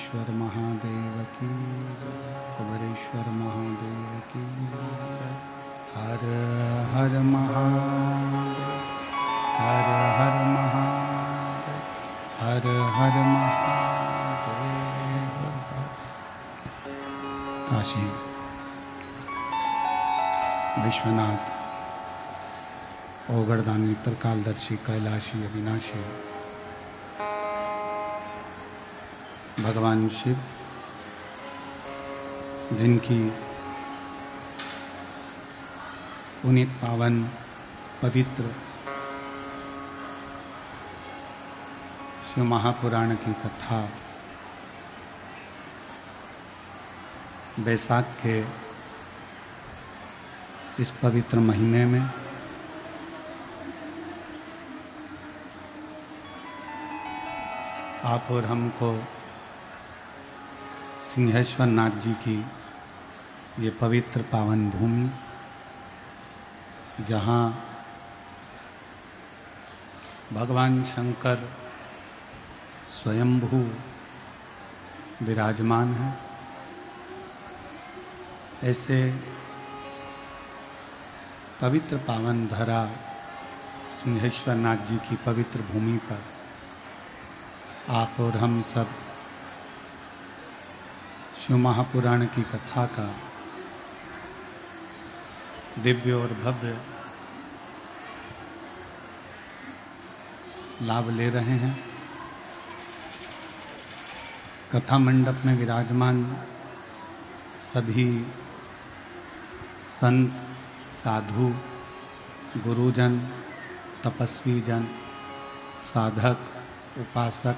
कुबेरेश्वर महादेव की जय। कुबेरेश्वर महादेव की जय। हर हर महादेव, हर हर महादेव, हर हर महादेव। काशी विश्वनाथ ओगड़दानी त्रिकालदर्शी कैलाशी अविनाशी भगवान शिव, जिनकी पुनीत पावन पवित्र शिव महापुराण की कथा बैसाख के इस पवित्र महीने में आप और हमको सिंहेश्वर नाथ जी की ये पवित्र पावन भूमि, जहाँ भगवान शंकर स्वयंभू विराजमान है, ऐसे पवित्र पावन धरा सिंहेश्वर नाथ जी की पवित्र भूमि पर आप और हम सब शिव महापुराण की कथा का दिव्य और भव्य लाभ ले रहे हैं। कथा मंडप में विराजमान सभी संत, साधु, गुरुजन, तपस्वी जन, साधक, उपासक,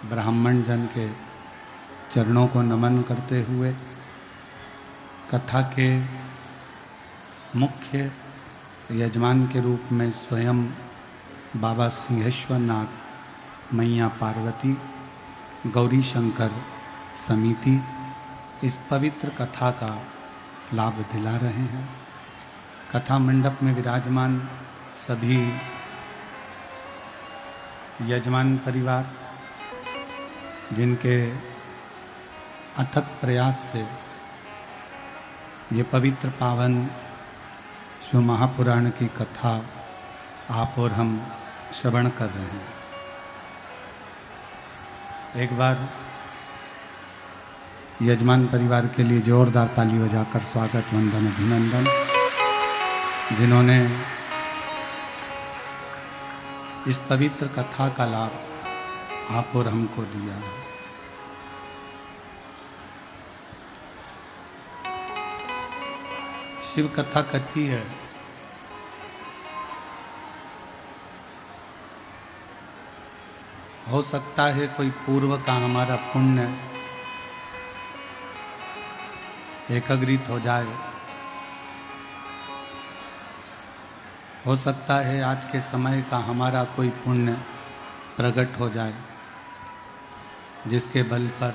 ब्राह्मण जन के चरणों को नमन करते हुए कथा के मुख्य यजमान के रूप में स्वयं बाबा सिंहेश्वर नाथ, मैया पार्वती, गौरी शंकर समिति इस पवित्र कथा का लाभ दिला रहे हैं। कथा मंडप में विराजमान सभी यजमान परिवार, जिनके अथक प्रयास से ये पवित्र पावन शिव महापुराण की कथा आप और हम श्रवण कर रहे हैं। एक बार यजमान परिवार के लिए जोरदार ताली बजाकर स्वागत, वंदन, अभिनंदन, जिन्होंने इस पवित्र कथा का लाभ आप और हमको दिया। शिव कथा कथी है, हो सकता है कोई पूर्व का हमारा पुण्य एकत्रित हो जाए, हो सकता है आज के समय का हमारा कोई पुण्य प्रकट हो जाए, जिसके बल पर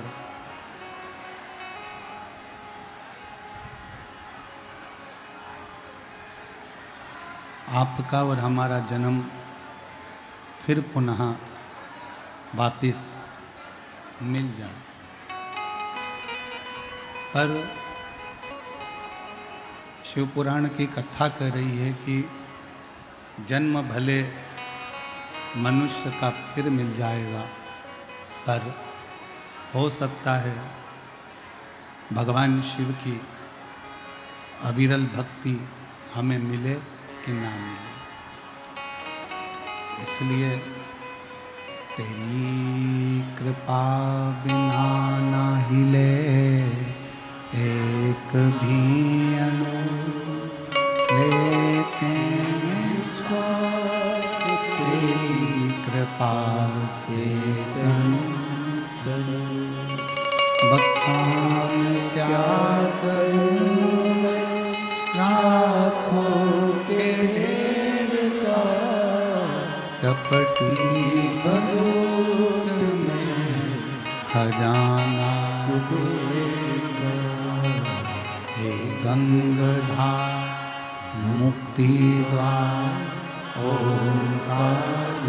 आपका और हमारा जन्म फिर पुनः वापिस मिल जाए। पर शिव पुराण की कथा कह रही है कि जन्म भले मनुष्य का फिर मिल जाएगा, पर हो सकता है भगवान शिव की अविरल भक्ति हमें मिले कि ना मिले। इसलिए तेरी कृपा बिना ना हिले एक भी अणु, लेते स्वास तेरी कृपा से तनु तनु। बखान क्या करूं मैं लाखों के ढेर का, चपटी बरूद में खजाना डूबेगा। हे गंगाधार मुक्ति द्वार ओंकार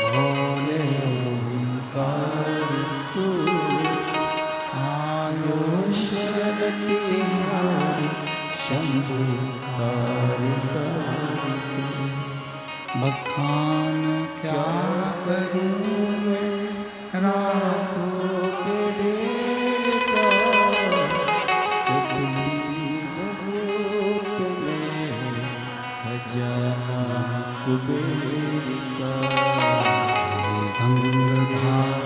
भोले ओंकार बखान क्या करूं मैं राहों के ढेर का, तकलीफ में खजाना कुबेर का। गंगाधार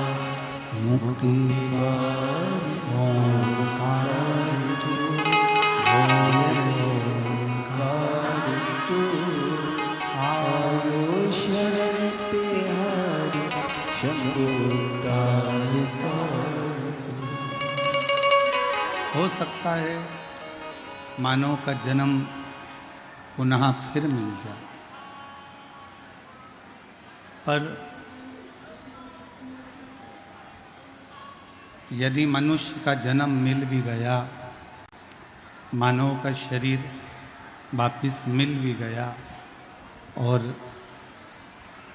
मुक्ति का ओंकार तू, ओंकार तू, आयो शरण तिहारी शंभु तारिका। हो सकता है मानव का जन्म पुनः फिर मिल जाए, पर यदि मनुष्य का जन्म मिल भी गया, मानव का शरीर वापिस मिल भी गया और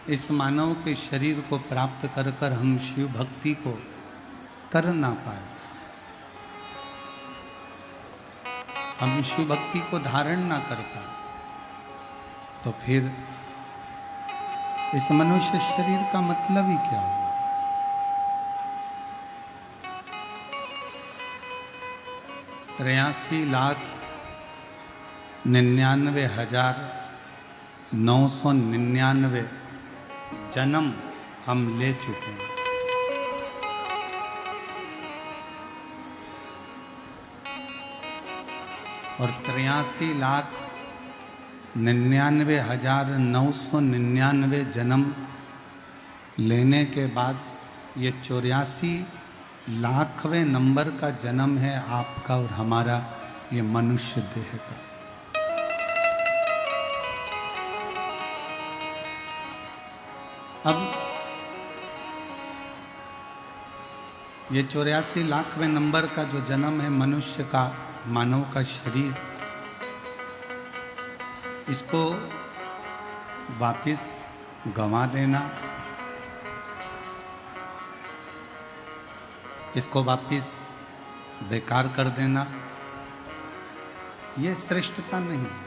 इस मानव के शरीर को प्राप्त कर कर हम शिव भक्ति को कर ना पाए, हम शिव भक्ति को धारण ना कर पाए, तो फिर इस मनुष्य शरीर का मतलब ही क्या हुआ? 83,99,999 जन्म हम ले चुके हैं। और 83,99,999 जन्म लेने के बाद ये 84,00,000वें नंबर का जन्म है आपका और हमारा, ये मनुष्य देह का। अब ये 84,00,000वें नंबर का जो जन्म है मनुष्य का, मानव का शरीर, इसको वापिस गंवा देना, इसको वापिस बेकार कर देना, ये श्रेष्ठता नहीं है।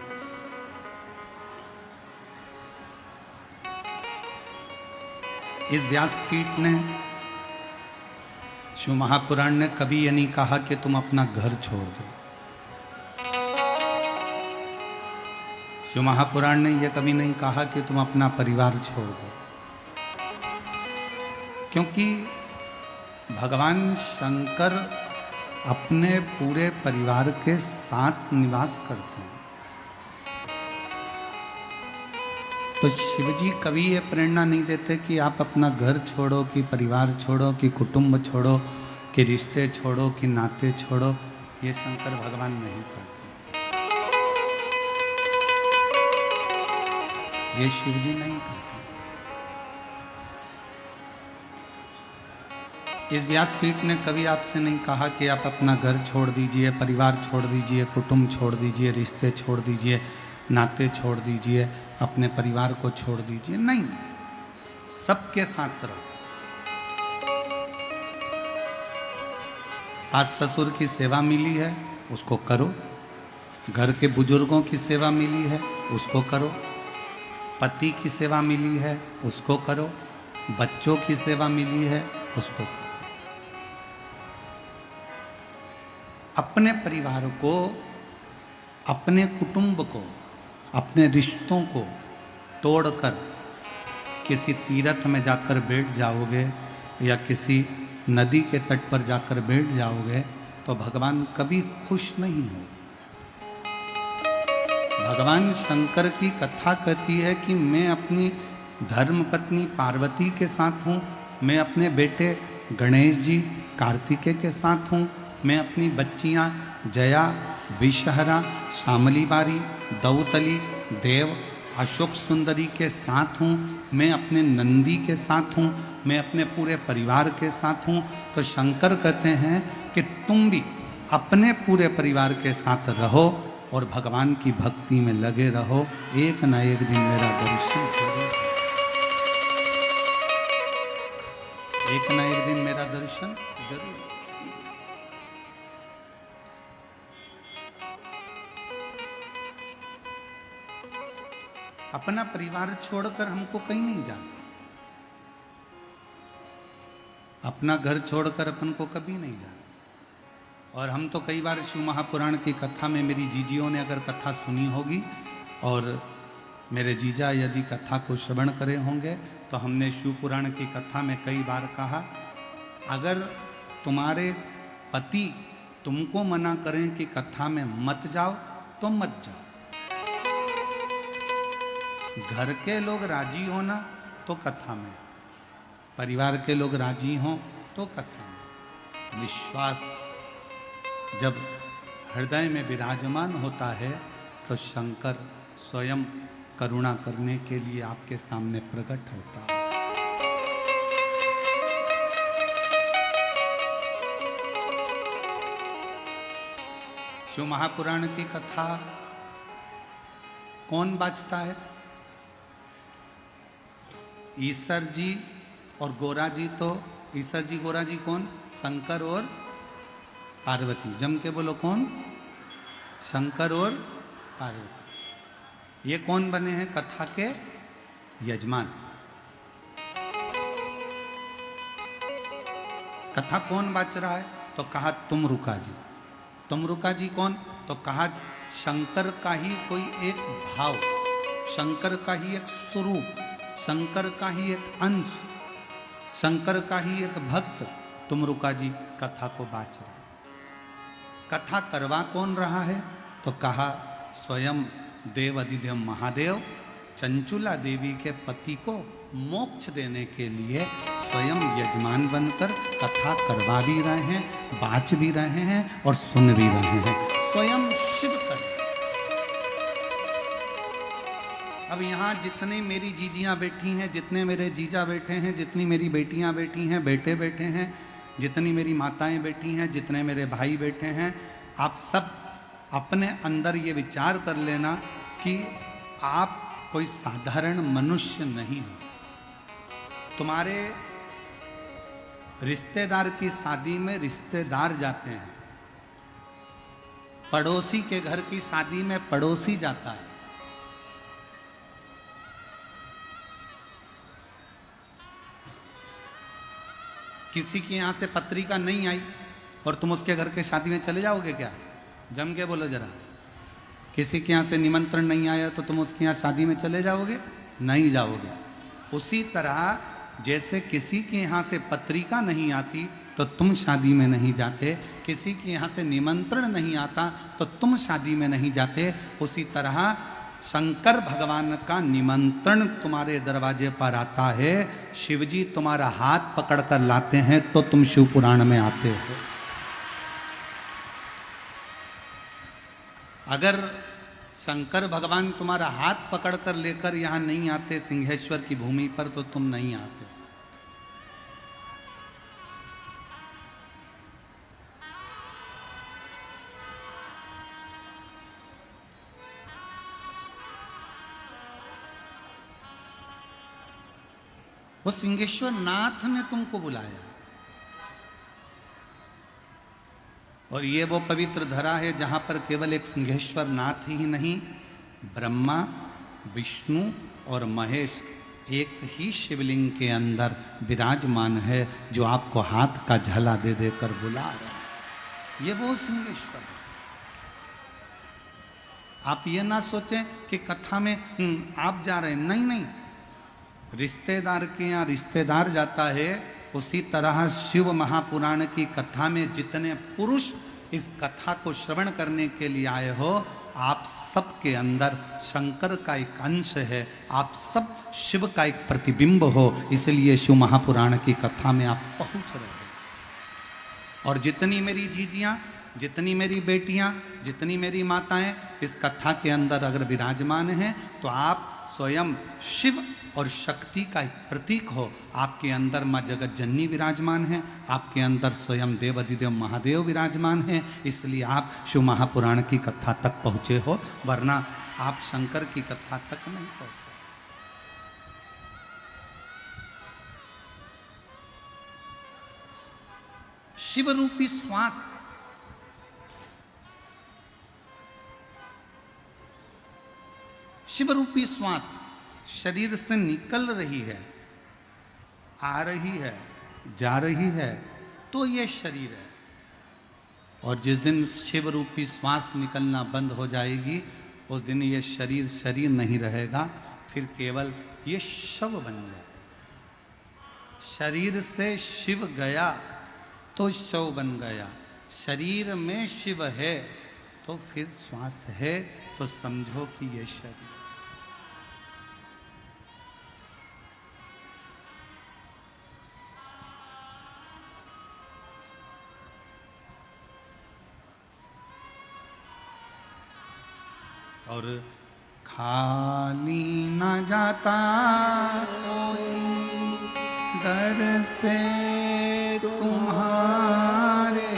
इस व्यासपीठ ने, शिव महापुराण ने कभी ये नहीं कहा कि तुम अपना घर छोड़ दो। शिव महापुराण ने यह कभी नहीं कहा कि तुम अपना परिवार छोड़ दो, क्योंकि भगवान शंकर अपने पूरे परिवार के साथ निवास करते हैं। तो शिवजी कभी ये प्रेरणा नहीं देते कि आप अपना घर छोड़ो, कि परिवार छोड़ो, कि कुटुंब छोड़ो, कि रिश्ते छोड़ो, कि नाते छोड़ो। ये शंकर भगवान नहीं करते, ये शिवजी नहीं करते। इस व्यासपीठ ने कभी आपसे नहीं कहा कि आप अपना घर छोड़ दीजिए, परिवार छोड़ दीजिए, कुटुंब छोड़ दीजिए, रिश्ते छोड़ दीजिए, नाते छोड़ दीजिए, अपने परिवार को छोड़ दीजिए। नहीं, सबके साथ रहो। सास ससुर की सेवा मिली है, उसको करो। घर के बुजुर्गों की सेवा मिली है, उसको करो। पति की सेवा मिली है, उसको करो। बच्चों की सेवा मिली है, उसको करो। अपने परिवार को, अपने कुटुंब को, अपने रिश्तों को तोड़कर किसी तीर्थ में जाकर बैठ जाओगे या किसी नदी के तट पर जाकर बैठ जाओगे तो भगवान कभी खुश नहीं हो। भगवान शंकर की कथा कहती है कि मैं अपनी धर्मपत्नी पार्वती के साथ हूँ, मैं अपने बेटे गणेश जी कार्तिकेय के साथ हूँ, मैं अपनी बच्चियाँ जया, विषहरा, शामली बारी, दौतली, देव, अशोक सुंदरी के साथ हूँ, मैं अपने नंदी के साथ हूँ, मैं अपने पूरे परिवार के साथ हूँ। तो शंकर कहते हैं कि तुम भी अपने पूरे परिवार के साथ रहो और भगवान की भक्ति में लगे रहो। एक न एक दिन मेरा दर्शन जरूर, एक न एक दिन मेरा दर्शन जरूर। अपना परिवार छोड़कर हमको कहीं नहीं जाना, अपना घर छोड़कर अपन को कभी नहीं जाना। और हम तो कई बार शिव महापुराण की कथा में, मेरी जीजियों ने अगर कथा सुनी होगी और मेरे जीजा यदि कथा को श्रवण करे होंगे, तो हमने शिव पुराण की कथा में कई बार कहा, अगर तुम्हारे पति तुमको मना करें कि कथा में मत जाओ तो मत जाओ। घर के लोग राजी हो ना तो कथा में, परिवार के लोग राजी हों तो कथा में। विश्वास जब हृदय में विराजमान होता है तो शंकर स्वयं करुणा करने के लिए आपके सामने प्रकट होता है। शिव महापुराण की कथा कौन बाजता है? ईश्वर जी और गोरा जी। तो ईश्वर जी गोरा जी कौन? शंकर और पार्वती। जम के बोलो कौन? शंकर और पार्वती। ये कौन बने हैं कथा के यजमान? कथा कौन बाच रहा है? तो कहा तुमरुका जी। तुमरुका जी कौन? तो कहा शंकर का ही कोई एक भाव, शंकर का ही एक स्वरूप, शंकर का ही एक अंश, शंकर का ही एक भक्त तुमरुका जी कथा को बाच रहा है। कथा करवा कौन रहा है? तो कहा स्वयं देव अधिदेव महादेव चंचुला देवी के पति को मोक्ष देने के लिए स्वयं यजमान बनकर कथा करवा भी रहे हैं, बाच भी रहे हैं और सुन भी रहे हैं। स्वयं शिव कर। अब यहाँ जितनी मेरी जीजियाँ बैठी हैं, जितने मेरे जीजा बैठे हैं, जितनी मेरी बेटियाँ बैठी हैं, बेटे बैठे हैं, जितनी मेरी माताएं बैठी हैं, जितने मेरे भाई बैठे हैं, आप सब अपने अंदर ये विचार कर लेना कि आप कोई साधारण मनुष्य नहीं हो। तुम्हारे रिश्तेदार की शादी में रिश्तेदार जाते हैं, पड़ोसी के घर की शादी में पड़ोसी जाता है। किसी के यहां से पत्रिका नहीं आई और तुम उसके घर के शादी में चले जाओगे क्या? जम के बोलो जरा। किसी के यहां से निमंत्रण नहीं आया तो तुम उसके यहां शादी में चले जाओगे? नहीं जाओगे। उसी तरह जैसे किसी के यहाँ से पत्रिका नहीं आती तो तुम शादी में नहीं जाते, किसी के यहाँ से निमंत्रण नहीं आता तो तुम शादी में नहीं जाते, उसी तरह शंकर भगवान का निमंत्रण तुम्हारे दरवाजे पर आता है। शिवजी तुम्हारा हाथ पकड़कर लाते हैं तो तुम शिव पुराण में आते हो। अगर शंकर भगवान तुम्हारा हाथ पकड़कर लेकर यहां नहीं आते सिंहेश्वर की भूमि पर तो तुम नहीं आते। वो सिंहेश्वर नाथ ने तुमको बुलाया और ये वो पवित्र धरा है जहां पर केवल एक सिंहेश्वर नाथ ही नहीं, ब्रह्मा, विष्णु और महेश एक ही शिवलिंग के अंदर विराजमान है, जो आपको हाथ का झला दे देकर बुला रहा है। ये वो सिंहेश्वर है। आप ये ना सोचें कि कथा में आप जा रहे हैं, नहीं नहीं, रिश्तेदार के यहाँ रिश्तेदार जाता है। उसी तरह शिव महापुराण की कथा में जितने पुरुष इस कथा को श्रवण करने के लिए आए हो, आप सब के अंदर शंकर का एक अंश है, आप सब शिव का एक प्रतिबिंब हो, इसलिए शिव महापुराण की कथा में आप पहुंच रहे हो। और जितनी मेरी जीजियाँ, जितनी मेरी बेटियाँ, जितनी मेरी माताएं इस कथा के अंदर अगर विराजमान हैं तो आप स्वयं शिव और शक्ति का एक प्रतीक हो। आपके अंदर माँ जगत जननी विराजमान है, आपके अंदर स्वयं देव अधिदेव महादेव विराजमान है, इसलिए आप शिव महापुराण की कथा तक पहुँचे हो, वरना आप शंकर की कथा तक नहीं पहुँचे। शिव रूपी श्वास, शिव रूपी श्वास शरीर से निकल रही है, आ रही है, जा रही है, तो ये शरीर है। और जिस दिन शिव रूपी श्वास निकलना बंद हो जाएगी, उस दिन ये शरीर शरीर नहीं रहेगा, फिर केवल ये शव बन जाए। शरीर से शिव गया तो शव बन गया। शरीर में शिव है तो फिर श्वास है, तो समझो कि ये शरीर। और खाली न जाता कोई दर से तुम्हारे,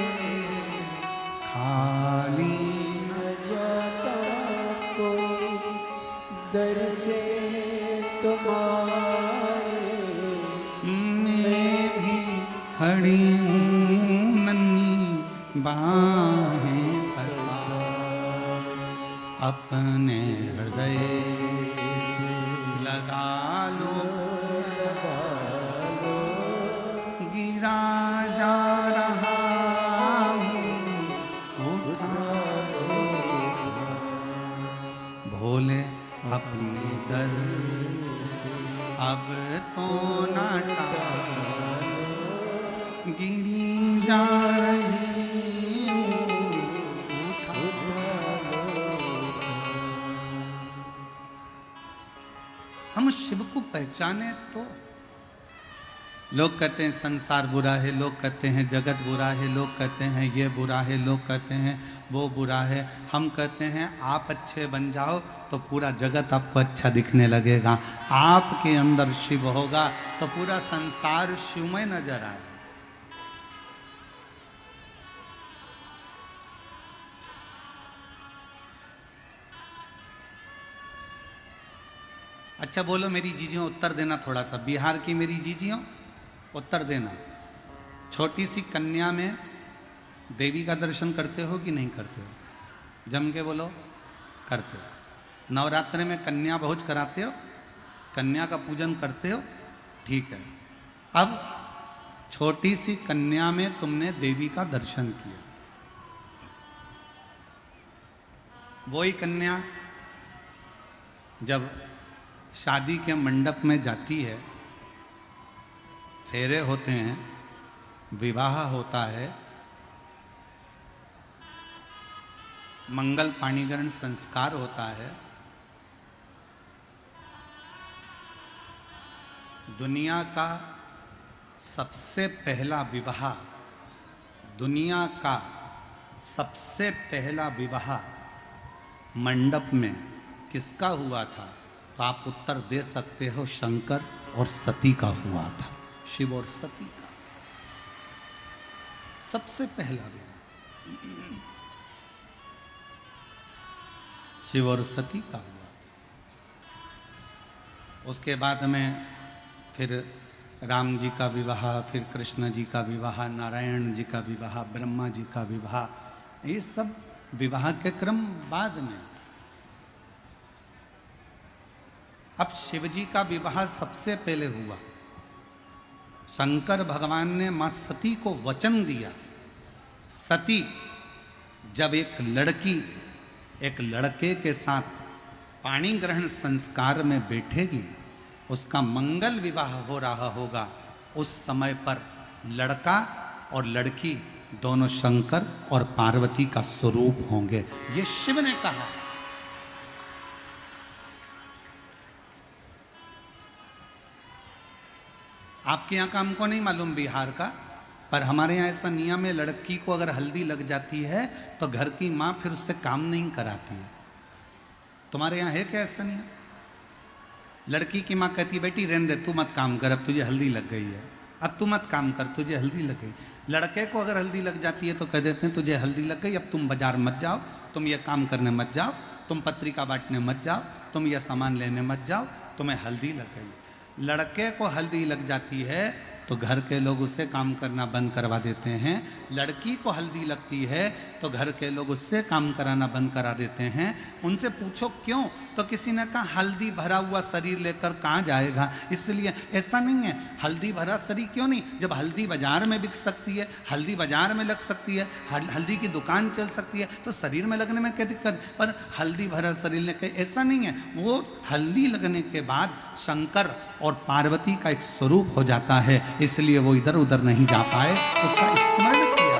खाली न जाता कोई दर से तुम्हारे। मैं भी खड़ी हूँ नन्ही बाहें पसार, अपने हृदय लगा लो, गिरा जा रहा हूँ, उठा लो। भोले अपने दर से अब तो ना टालो, गिरी जा रही हूँ, हम शिव को पहचाने तो। लोग कहते हैं संसार बुरा है, लोग कहते हैं जगत बुरा है, लोग कहते हैं ये बुरा है, लोग कहते हैं वो बुरा है। हम कहते हैं आप अच्छे बन जाओ तो पूरा जगत आपको अच्छा दिखने लगेगा। आपके अंदर शिव होगा तो पूरा संसार शिवमय नजर आए। अच्छा बोलो मेरी जीजियों, उत्तर देना थोड़ा सा। बिहार की मेरी जीजियों उत्तर देना। छोटी सी कन्या में देवी का दर्शन करते हो कि नहीं करते हो? जम के बोलो, करते हो। नवरात्रि में कन्या भोज कराते हो, कन्या का पूजन करते हो, ठीक है। अब छोटी सी कन्या में तुमने देवी का दर्शन किया, वही कन्या जब शादी के मंडप में जाती है, फेरे होते हैं, विवाह होता है, मंगल पाणीग्रहण संस्कार होता है, दुनिया का सबसे पहला विवाह, दुनिया का सबसे पहला विवाह मंडप में किसका हुआ था? तो आप उत्तर दे सकते हो, शंकर और सती का हुआ था। शिव और सती का सबसे पहला विवाह शिव और सती का हुआ था। उसके बाद में फिर राम जी का विवाह, फिर कृष्ण जी का विवाह, नारायण जी का विवाह, ब्रह्मा जी का विवाह, ये सब विवाह के क्रम बाद में। अब शिव जी का विवाह सबसे पहले हुआ। शंकर भगवान ने मां सती को वचन दिया, सती जब एक लड़की एक लड़के के साथ पाणी ग्रहण संस्कार में बैठेगी, उसका मंगल विवाह हो रहा होगा, उस समय पर लड़का और लड़की दोनों शंकर और पार्वती का स्वरूप होंगे। ये शिव ने कहा। आपके यहाँ का हमको नहीं मालूम बिहार का, पर हमारे यहाँ ऐसा नियम है, लड़की को अगर हल्दी लग जाती है तो घर की माँ फिर उससे काम नहीं कराती है। तुम्हारे यहाँ है क्या ऐसा नियम? लड़की की माँ कहती है बेटी रहने दे, तू मत काम कर, अब तुझे हल्दी लग गई है, अब तू मत काम कर, तुझे हल्दी लग गई। लड़के को अगर हल्दी लग जाती है तो कह देते हैं तुझे हल्दी लग गई, अब तुम बाजार मत जाओ, तुम ये काम करने मत जाओ, तुम पत्रिका बांटने मत जाओ, तुम ये सामान लेने मत जाओ, तुम्हें हल्दी लग गई। लड़के को हल्दी लग जाती है तो घर के लोग उससे काम करना बंद करवा देते हैं। लड़की को हल्दी लगती है तो घर के लोग उससे काम कराना बंद करा देते हैं। उनसे पूछो क्यों, तो तो किसी ने कहा हल्दी भरा हुआ शरीर लेकर कहाँ जाएगा, इसलिए ऐसा नहीं है। हल्दी भरा शरीर क्यों नहीं, जब हल्दी बाजार में बिक सकती है, हल्दी बाजार में लग सकती है, हल्दी की दुकान चल सकती है, तो शरीर में लगने में क्या दिक्कत। पर हल्दी भरा शरीर लेकर ऐसा नहीं है, वो हल्दी लगने के बाद शंकर और पार्वती का एक स्वरूप हो जाता है, इसलिए वो इधर उधर नहीं जा पाए, उसका स्मरण किया।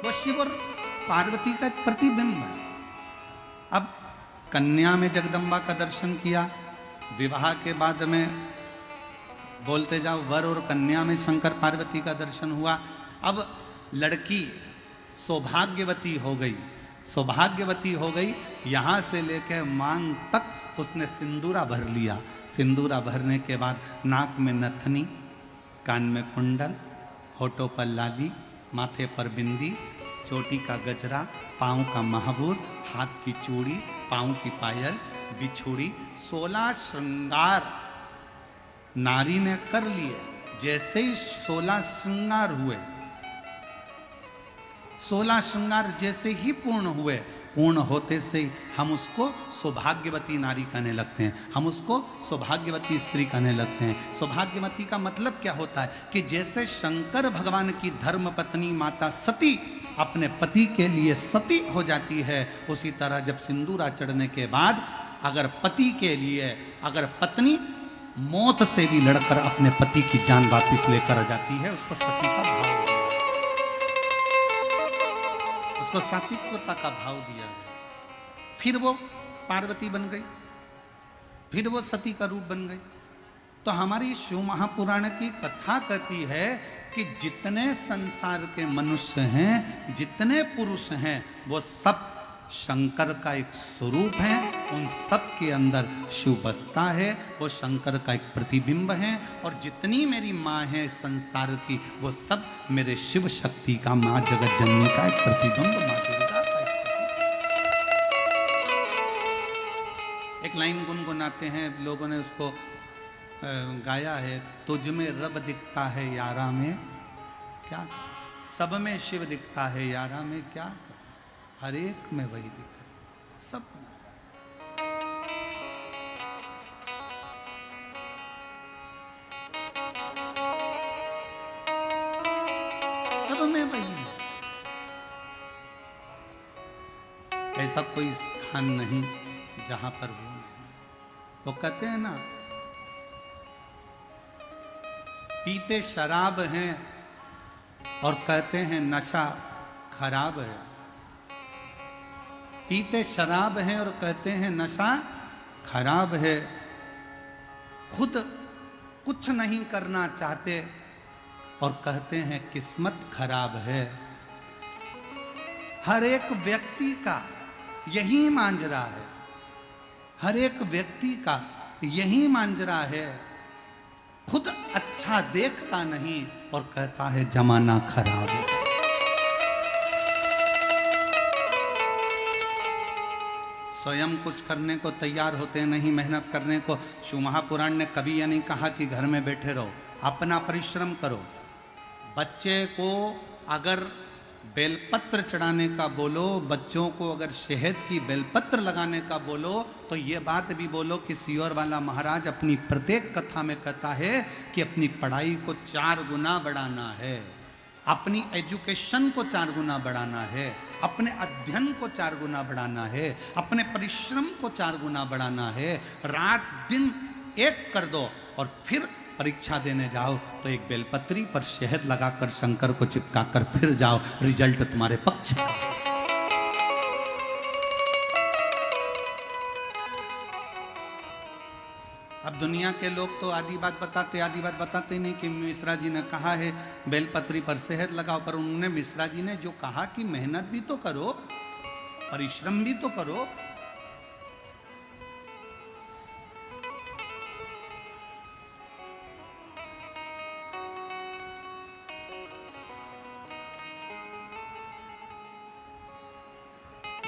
वो शिव और पार्वती का एक प्रतिबिंब है। अब कन्या में जगदम्बा का दर्शन किया, विवाह के बाद में बोलते जाओ वर और कन्या में शंकर पार्वती का दर्शन हुआ। अब लड़की सौभाग्यवती हो गई, सौभाग्यवती हो गई, यहाँ से लेकर मांग तक उसने सिंदूरा भर लिया। सिंदूरा भरने के बाद नाक में नथनी, कान में कुंडल, होठों पर लाली, माथे पर बिंदी, चोटी का गजरा, पाँव का महाबूर, हाथ की चूड़ी, पाँव की पायल, बिछुड़ी, 16 श्रृंगार नारी ने कर लिए। जैसे ही 16 श्रृंगार हुए, 16 श्रृंगार जैसे ही पूर्ण हुए, पूर्ण होते से हम उसको सौभाग्यवती नारी कहने लगते हैं, हम उसको सौभाग्यवती स्त्री कहने लगते हैं। सौभाग्यवती का मतलब क्या होता है कि जैसे शंकर भगवान की धर्म पत्नी माता सती अपने पति के लिए सती हो जाती है, उसी तरह जब सिंदूरा चढ़ने के बाद अगर पति के लिए, अगर पत्नी मौत से भी लड़कर अपने पति की जान वापस लेकर आ जाती है, उसको सती का भाव, उसको सात्विकता का भाव दिया गया। फिर वो पार्वती बन गई, फिर वो सती का रूप बन गई। तो हमारी शिव महापुराण की कथा कहती है कि जितने संसार के मनुष्य हैं, जितने पुरुष हैं, वो सब शंकर का एक स्वरूप है। उन सब के अंदर शिव बसता है, वो शंकर का एक प्रतिबिंब है। और जितनी मेरी माँ है संसार की, वो सब मेरे शिव शक्ति का, माँ जगत जननी का एक प्रतिबिंब, माँ दुर्गा का एक प्रतिबिंब। एक लाइन गुनगुनाते हैं, लोगों ने उसको गाया है, तुझ में रब दिखता है यारा में क्या, सब में शिव दिखता है यारा में क्या, हर एक में वही दिख रहा, सब में वही है। ऐसा कोई स्थान नहीं जहां पर वो नहीं। वो कहते हैं ना, पीते शराब हैं और कहते हैं नशा खराब है। पीते शराब हैं और कहते हैं नशा खराब है। खुद कुछ नहीं करना चाहते और कहते हैं किस्मत खराब है। हर एक व्यक्ति का यही मांजरा है, हर एक व्यक्ति का यही मांजरा है। खुद अच्छा देखता नहीं और कहता है जमाना खराब है। स्वयं कुछ करने को तैयार होते नहीं, मेहनत करने को। शिव महापुराण ने कभी यह नहीं कहा कि घर में बैठे रहो, अपना परिश्रम करो। बच्चे को अगर बेलपत्र चढ़ाने का बोलो, बच्चों को अगर शहद की बेलपत्र लगाने का बोलो, तो ये बात भी बोलो कि सियोर वाला महाराज अपनी प्रत्येक कथा में कहता है कि अपनी पढ़ाई को 4 गुना बढ़ाना है, अपनी एजुकेशन को 4 गुना बढ़ाना है, अपने अध्ययन को 4 गुना बढ़ाना है, अपने परिश्रम को 4 गुना बढ़ाना है। रात दिन एक कर दो और फिर परीक्षा देने जाओ तो एक बेलपत्री पर शहद लगाकर शंकर को चिपकाकर फिर जाओ, रिजल्ट तुम्हारे पक्ष का। अब दुनिया के लोग तो आधी बात बताते नहीं कि मिश्रा जी ने कहा है बेलपत्री पर शहद लगाओ, पर उन्होंने, मिश्रा जी ने जो कहा कि मेहनत भी तो करो, परिश्रम भी तो करो।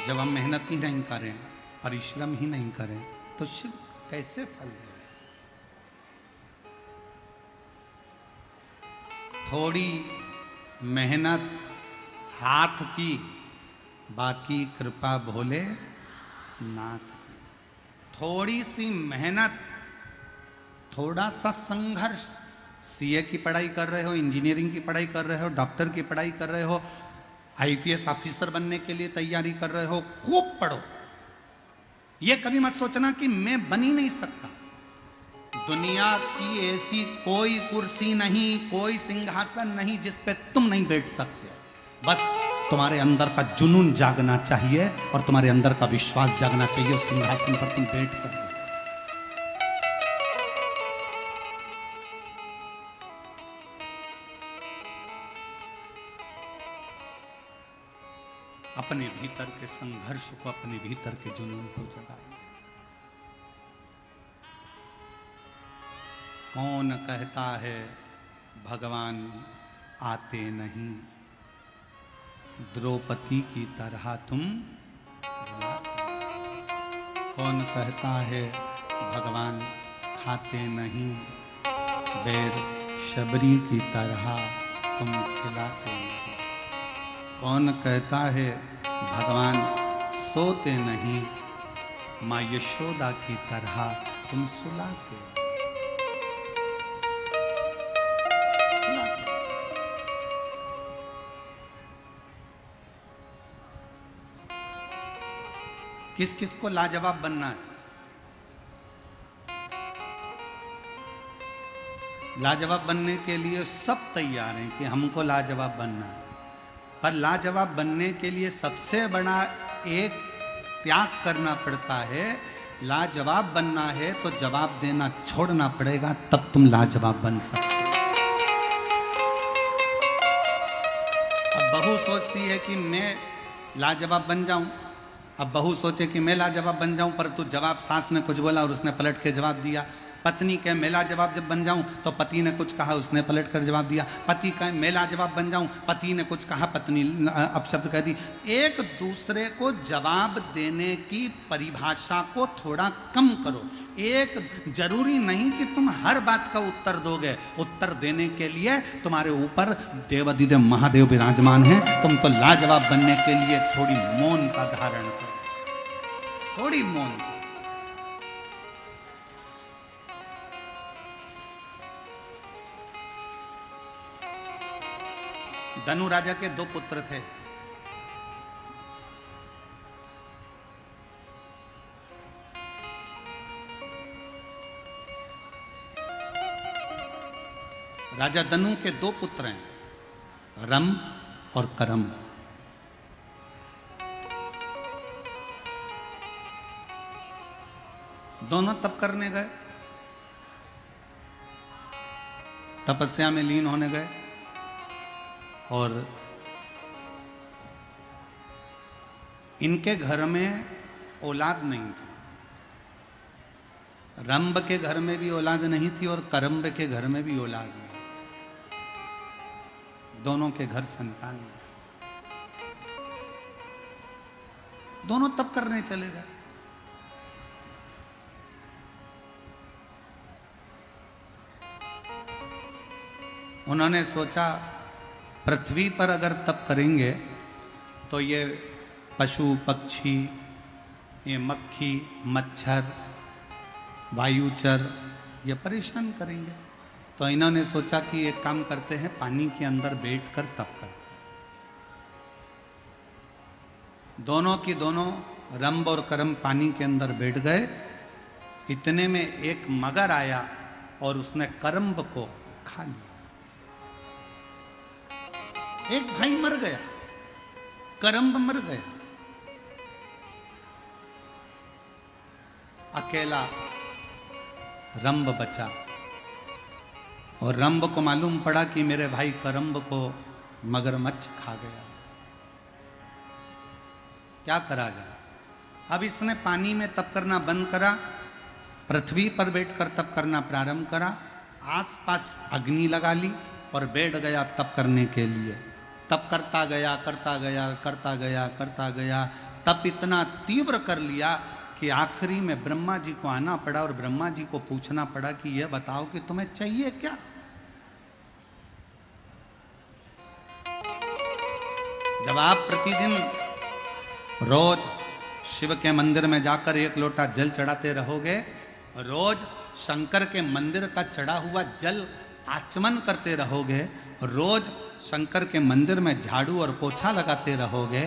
जब हम मेहनत ही नहीं करें, परिश्रम ही नहीं करें, तो शिव कैसे फल दें? थोड़ी मेहनत हाथ की बाकी कृपा भोले नाथ की। थोड़ी सी मेहनत, थोड़ा सा संघर्ष, सीए की पढ़ाई कर रहे हो, इंजीनियरिंग की पढ़ाई कर रहे हो, डॉक्टर की पढ़ाई कर रहे हो, आईपीएस ऑफिसर बनने के लिए तैयारी कर रहे हो, खूब पढ़ो। ये कभी मत सोचना कि मैं बन ही नहीं सकता। दुनिया की ऐसी कोई कुर्सी नहीं, कोई सिंहासन नहीं जिस पे तुम नहीं बैठ सकते। बस तुम्हारे अंदर का जुनून जागना चाहिए और तुम्हारे अंदर का विश्वास जागना चाहिए। उस सिंहासन पर तुम बैठ कर अपने भीतर के संघर्ष को, अपने भीतर के जुनून को जगाइए। कौन कहता है भगवान आते नहीं, द्रौपदी की तरह तुम। कौन कहता है भगवान खाते नहीं, बैर शबरी की तरह तुम खिलाते नहीं। कौन कहता है भगवान सोते नहीं, माँ यशोदा की तरह तुम सुलाते। किस किस को लाजवाब बनना है? लाजवाब बनने के लिए सब तैयार हैं कि हमको लाजवाब बनना है, पर लाजवाब बनने के लिए सबसे बड़ा एक त्याग करना पड़ता है। लाजवाब बनना है तो जवाब देना छोड़ना पड़ेगा, तब तुम लाजवाब बन सकते हो। अब बहू सोचती है कि मैं लाजवाब बन जाऊं, अब बहू सोचे कि मैं लाजवाब बन जाऊं, पर तू जवाब सास ने कुछ बोला और उसने पलट के जवाब दिया। पत्नी कहे मैं लाजवाब जब बन जाऊं तो पति ने कुछ कहा, उसने पलट कर जवाब दिया। पति कहे मैं लाजवाब बन जाऊं, पति ने कुछ कहा, पत्नी अपशब्द कह दी। एक दूसरे को जवाब देने की परिभाषा को थोड़ा कम करो। एक जरूरी नहीं कि तुम हर बात का उत्तर दोगे। उत्तर देने के लिए तुम्हारे ऊपर देवाधिदेव महादेव विराजमान हैं। तुम तो लाजवाब बनने के लिए थोड़ी मौन का धारण करो, थोड़ी मौन। धनु राजा के 2 पुत्र थे। राजा धनु के 2 पुत्र हैं, रंभ और करम। दोनों तप करने गए, तपस्या में लीन होने गए, और इनके घर में औलाद नहीं थी। रंभ के घर में भी औलाद नहीं थी और करम्ब के घर में भी औलाद नहीं। दोनों के घर संतान नहीं। दोनों तप करने चले गए। उन्होंने सोचा पृथ्वी पर अगर तप करेंगे तो ये पशु पक्षी, ये मक्खी मच्छर वायुचर ये परेशान करेंगे। तो इन्होंने सोचा कि एक काम करते हैं, पानी के अंदर बैठकर तप करते हैं। दोनों की दोनों रंभ और करम पानी के अंदर बैठ गए। इतने में एक मगर आया और उसने करम्ब को खा लिया। एक भाई मर गया, करम्ब मर गया, अकेला रंभ बचा। और रंभ को मालूम पड़ा कि मेरे भाई करम्ब को मगरमच्छ खा गया। क्या करा जाए? अब इसने पानी में तप करना बंद करा, पृथ्वी पर बैठकर तप करना प्रारंभ करा। आसपास अग्नि लगा ली और बैठ गया तप करने के लिए। तप करता गया करता गया करता गया करता गया। तप इतना तीव्र कर लिया कि आखिरी में ब्रह्मा जी को आना पड़ा और ब्रह्मा जी को पूछना पड़ा कि यह बताओ कि तुम्हें चाहिए क्या? जब आप प्रतिदिन रोज शिव के मंदिर में जाकर 1 लोटा जल चढ़ाते रहोगे, रोज शंकर के मंदिर का चढ़ा हुआ जल आचमन करते रहोगे, रोज शंकर के मंदिर में झाड़ू और पोछा लगाते रहोगे,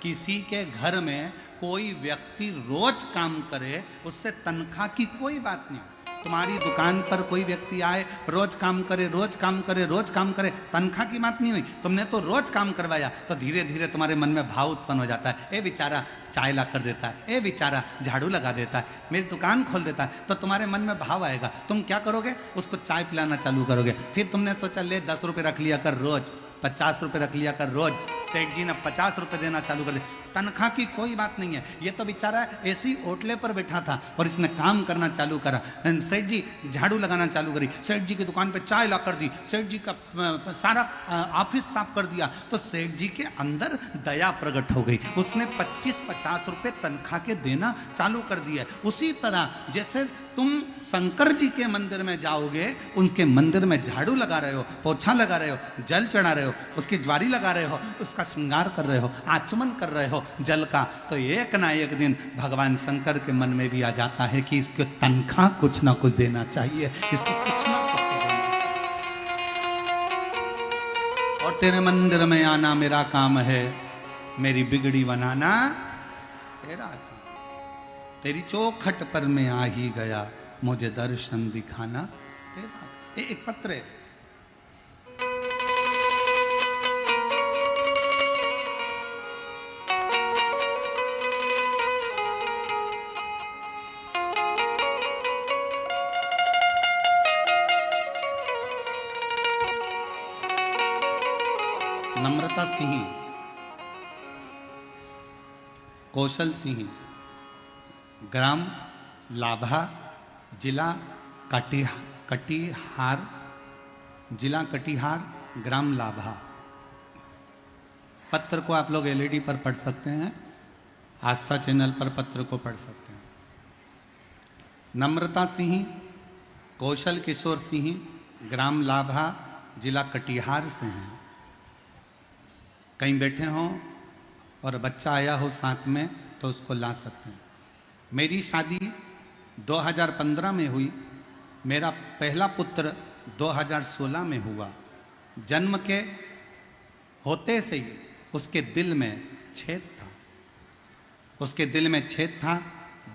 किसी के घर में कोई व्यक्ति रोज काम करे, उससे तनख्वाह की कोई बात नहीं। तुम्हारी दुकान पर कोई व्यक्ति आए, रोज काम करे, रोज काम करे, रोज काम करे, तनख्वाह की बात नहीं हुई, तुमने तो रोज काम करवाया, तो धीरे धीरे तुम्हारे मन में भाव उत्पन्न हो जाता है, ए बेचारा चाय ला कर देता है, ए बेचारा झाड़ू लगा देता है, मेरी दुकान खोल देता है, तो तुम्हारे मन में भाव आएगा। तुम क्या करोगे? उसको चाय पिलाना चालू करोगे। फिर तुमने सोचा ले 10 रुपये रख लिया कर रोज, 50 रुपये रख लिया कर रोज, सेठ जी ने 50 रुपये देना चालू कर दिया। तनख्वाह की कोई बात नहीं है, ये तो बेचारा ऐसी ओटले पर बैठा था और इसने काम करना चालू करा। सेठ जी झाड़ू लगाना चालू करी, सेठ जी की दुकान पे चाय ला कर दी, सेठ जी का सारा ऑफिस साफ कर दिया, तो सेठ जी के अंदर दया प्रकट हो गई, उसने 25-50 रुपये तनख्वाह के देना चालू कर दिया। उसी तरह जैसे तुम शंकर जी के मंदिर में जाओगे, उनके मंदिर में झाड़ू लगा रहे हो, पोछा लगा रहे हो, जल चढ़ा रहे हो, उसकी ज्वारी लगा रहे हो, उसका श्रृंगार कर रहे हो, आचमन कर रहे हो जल का, तो एक ना एक दिन भगवान शंकर के मन में भी आ जाता है कि इसको तनख्वाह कुछ ना कुछ देना चाहिए, इसको कुछ ना कुछ देना चाहिए। और तेरे मंदिर में आना मेरा काम है, मेरी बिगड़ी बनाना तेरा काम, तेरी चौखट पर मैं आ ही गया, मुझे दर्शन दिखाना तेरा। एक पत्र है, नम्रता सिंह, कौशल सिंह, ग्राम लाभा, जिला कटिहार, जिला कटिहार, ग्राम लाभा। पत्र को आप लोग एलईडी पर पढ़ सकते हैं, आस्था चैनल पर पत्र को पढ़ सकते हैं। नम्रता सिंह, कौशल किशोर सिंह, ग्राम लाभा, जिला कटिहार से हैं। कहीं बैठे हों और बच्चा आया हो साथ में तो उसको ला सकते हैं। मेरी शादी 2015 में हुई, मेरा पहला पुत्र 2016 में हुआ। जन्म के होते से ही उसके दिल में छेद था, उसके दिल में छेद था।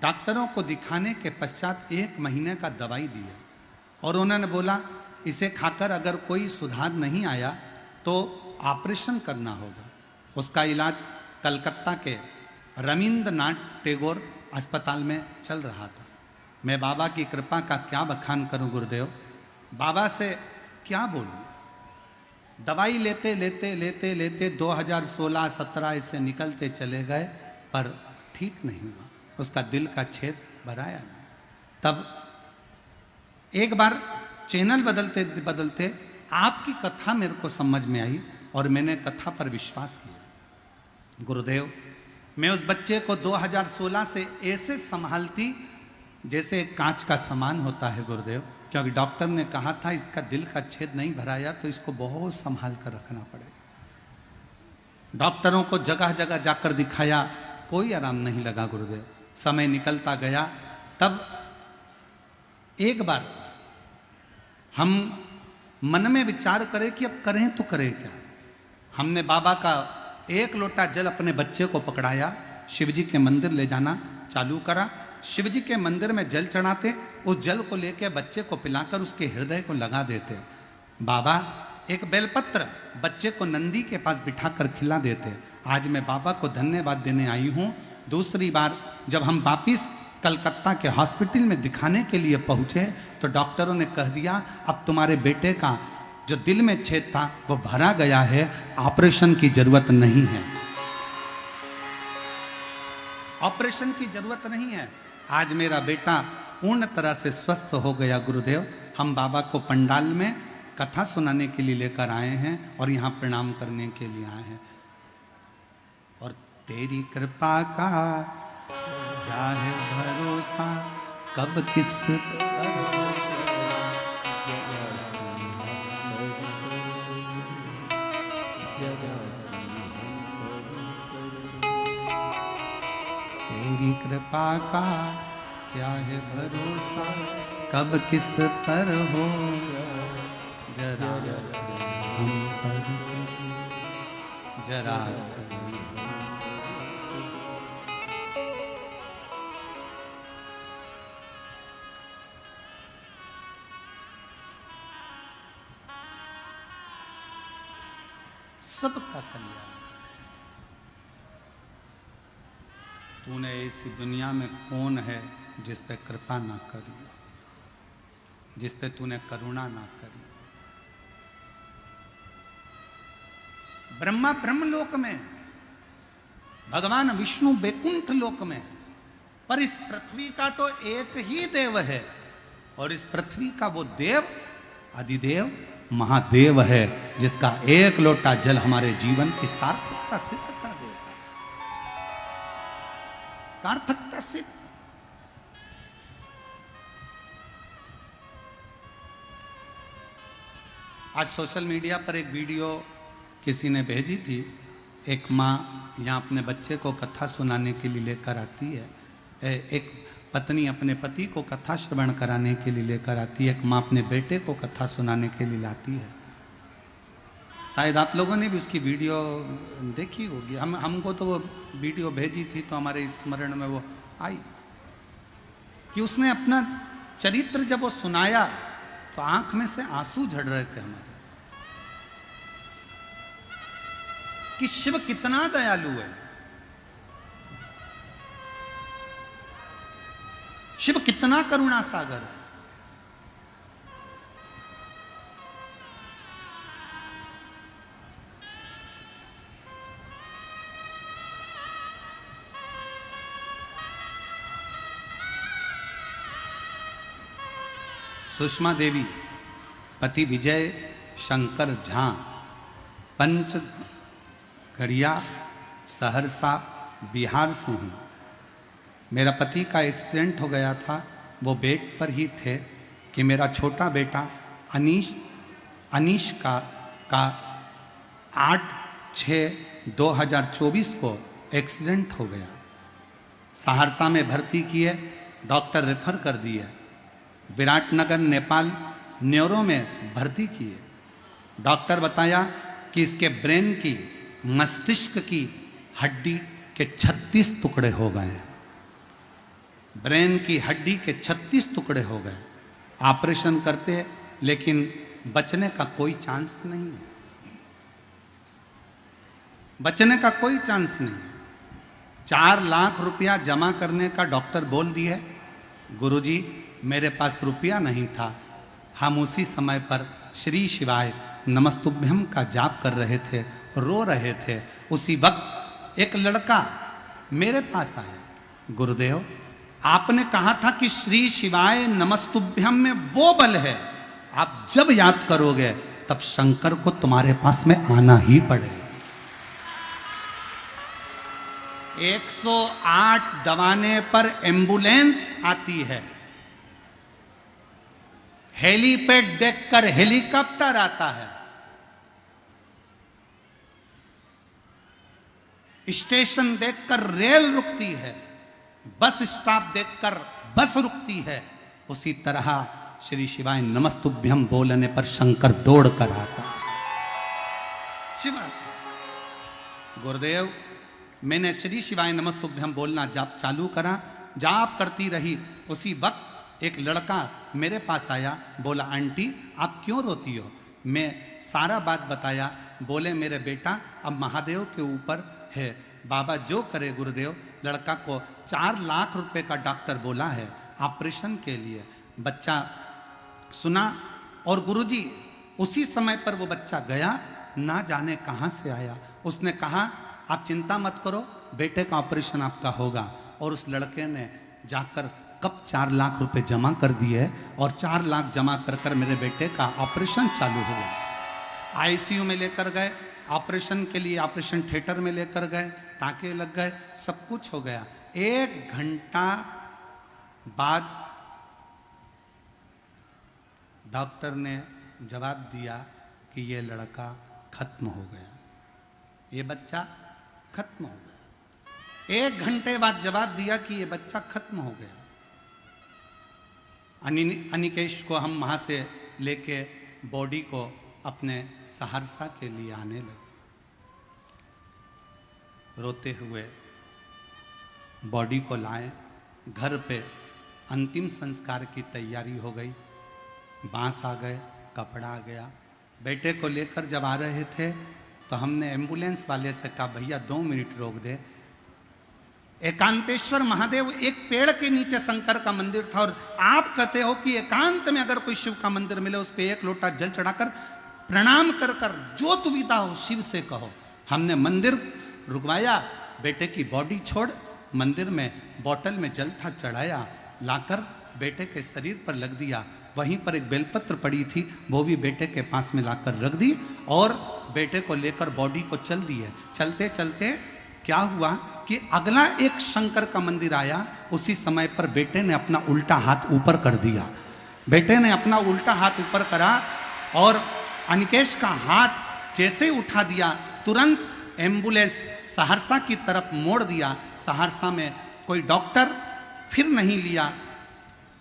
डॉक्टरों को दिखाने के पश्चात 1 महीने का दवाई दिया और उन्होंने बोला इसे खाकर अगर कोई सुधार नहीं आया तो ऑपरेशन करना होगा। उसका इलाज कलकत्ता के रविंद्रनाथ टैगोर अस्पताल में चल रहा था। मैं बाबा की कृपा का क्या बखान करूं गुरुदेव, बाबा से क्या बोलूं। दवाई लेते लेते लेते लेते 2016-17 ऐसे निकलते चले गए पर ठीक नहीं हुआ, उसका दिल का छेद भराया नहीं। तब एक बार चैनल बदलते बदलते आपकी कथा मेरे को समझ में आई और मैंने कथा पर विश्वास किया। गुरुदेव, मैं उस बच्चे को 2016 से ऐसे संभालती जैसे कांच का सामान होता है गुरुदेव, क्योंकि डॉक्टर ने कहा था इसका दिल का छेद नहीं भराया तो इसको बहुत संभाल कर रखना पड़ेगा। डॉक्टरों को जगह जगह जाकर दिखाया, कोई आराम नहीं लगा गुरुदेव। समय निकलता गया, तब एक बार हम मन में विचार करें कि अब करें तो करें क्या। हमने बाबा का 1 लोटा जल अपने बच्चे को पकड़ाया, शिवजी के मंदिर ले जाना चालू करा। शिवजी के मंदिर में जल चढ़ाते, उस जल को लेकर बच्चे को पिलाकर उसके हृदय को लगा देते। बाबा एक बेलपत्र बच्चे को नंदी के पास बिठाकर खिला देते। आज मैं बाबा को धन्यवाद देने आई हूँ। दूसरी बार जब हम वापिस कलकत्ता के हॉस्पिटल में दिखाने के लिए पहुँचे तो डॉक्टरों ने कह दिया अब तुम्हारे बेटे का जो दिल में छेद था वो भरा गया है, ऑपरेशन की जरूरत नहीं है, ऑपरेशन की जरूरत नहीं है। आज मेरा बेटा पूर्ण तरह से स्वस्थ हो गया गुरुदेव। हम बाबा को पंडाल में कथा सुनाने के लिए लेकर आए हैं और यहाँ प्रणाम करने के लिए आए हैं। और तेरी कृपा का क्या है भरोसा, कब किस कृपा का क्या है भरोसा, कब किस पर हो जरा हम पर जरा सबका कल्याण। तूने इसी दुनिया में कौन है जिस पे कृपा ना करी, जिस पे तूने करुणा ना करी। ब्रह्मा ब्रह्मलोक में, भगवान विष्णु बैकुंठ लोक में, पर इस पृथ्वी का तो एक ही देव है, और इस पृथ्वी का वो देव अधिदेव महादेव है, जिसका एक लोटा जल हमारे जीवन की सार्थकता सिद्ध कर देगा। सार्थकता सिद्ध। आज सोशल मीडिया पर एक वीडियो किसी ने भेजी थी। एक माँ यहाँ अपने बच्चे को कथा सुनाने के लिए लेकर आती है। एक पत्नी अपने पति को कथा श्रवण कराने के लिए लेकर आती है। एक माँ अपने बेटे को कथा सुनाने के लिए लाती है। शायद आप लोगों ने भी उसकी वीडियो देखी होगी। हमको तो वो वीडियो भेजी थी तो हमारे स्मरण में वो आई कि उसने अपना चरित्र जब वो सुनाया तो आंख में से आंसू झड़ रहे थे हमारे, कि शिव कितना दयालु है, शिव कितना करुणा सागर है। सुषमा देवी, पति विजय शंकर झा, पंच गढ़िया, सहरसा, बिहार से हूँ। मेरा पति का एक्सीडेंट हो गया था। वो बेड पर ही थे कि मेरा छोटा बेटा अनीश का 8/6/2024 को एक्सीडेंट हो गया। सहरसा में भर्ती किए, डॉक्टर रेफर कर दिए। विराटनगर नेपाल न्यूरो में भर्ती किए। डॉक्टर बताया कि इसके ब्रेन की, मस्तिष्क की हड्डी के 36 टुकड़े हो गए। ब्रेन की हड्डी के 36 टुकड़े हो गए। ऑपरेशन करते लेकिन बचने का कोई चांस नहीं है, बचने का कोई चांस नहीं है। 4 लाख रुपया जमा करने का डॉक्टर बोल दिए। गुरुजी मेरे पास रुपया नहीं था। हम उसी समय पर श्री शिवाय नमस्तुभ्यम का जाप कर रहे थे, रो रहे थे। उसी वक्त एक लड़का मेरे पास आया, गुरुदेव आपने कहा था कि श्री शिवाय नमस्तुभ्यम में वो बल है, आप जब याद करोगे तब शंकर को तुम्हारे पास में आना ही पड़ेगा। 108 दबाने पर एम्बुलेंस आती है, हेलीपैड देखकर हेलीकॉप्टर आता है, स्टेशन देखकर रेल रुकती है, बस स्टॉप देखकर बस रुकती है। उसी तरह श्री शिवाय नमस्तुभ्यम बोलने पर शंकर दौड़ कर आता। शिवा गुरुदेव, मैंने श्री शिवाय नमस्तुभ्यम बोलना जाप चालू करा, जाप करती रही। उसी वक्त एक लड़का मेरे पास आया, बोला आंटी आप क्यों रोती हो? मैं सारा बात बताया। बोले मेरे बेटा अब महादेव के ऊपर है, बाबा जो करे गुरुदेव। लड़का को 4 लाख रुपए का डॉक्टर बोला है ऑपरेशन के लिए। बच्चा सुना और गुरुजी उसी समय पर वो बच्चा गया, ना जाने कहाँ से आया। उसने कहा आप चिंता मत करो, बेटे का ऑपरेशन आपका होगा। और उस लड़के ने जाकर कब 4 लाख रुपए जमा कर दिए और 4 लाख जमा कर कर मेरे बेटे का ऑपरेशन चालू हुआ। आईसीयू में लेकर गए, ऑपरेशन के लिए ऑपरेशन थिएटर में लेकर गए, टाँके लग गए, सब कुछ हो गया। 1 घंटा बाद डॉक्टर ने जवाब दिया कि ये लड़का खत्म हो गया, ये बच्चा खत्म हो गया। 1 घंटे बाद जवाब दिया कि ये बच्चा खत्म हो गया। अनिकेश को हम वहाँ से लेके बॉडी को अपने सहरसा के लिए आने लगे। रोते हुए बॉडी को लाए, घर पे अंतिम संस्कार की तैयारी हो गई। बांस आ गए, कपड़ा आ गया। बेटे को लेकर जब आ रहे थे तो हमने एम्बुलेंस वाले से कहा भैया 2 मिनट रोक दे। एकांतेश्वर महादेव एक पेड़ के नीचे शंकर का मंदिर था, और आप कहते हो कि एकांत में अगर कोई शिव का मंदिर मिले उस पे 1 लोटा जल चढ़ाकर प्रणाम कर कर जो दुविधा हो शिव से कहो। हमने मंदिर रुकवाया, बेटे की बॉडी छोड़ मंदिर में बोतल में जल था चढ़ाया, लाकर बेटे के शरीर पर लग दिया। वहीं पर एक बेलपत्र पड़ी थी, वो भी बेटे के पास में लाकर रख दी और बेटे को लेकर बॉडी को चल दिए। चलते चलते क्या हुआ कि अगला एक शंकर का मंदिर आया। उसी समय पर बेटे ने अपना उल्टा हाथ ऊपर कर दिया। बेटे ने अपना उल्टा हाथ ऊपर करा और अनिकेश का हाथ जैसे उठा दिया, तुरंत एम्बुलेंस सहरसा की तरफ मोड़ दिया। सहरसा में कोई डॉक्टर फिर नहीं लिया,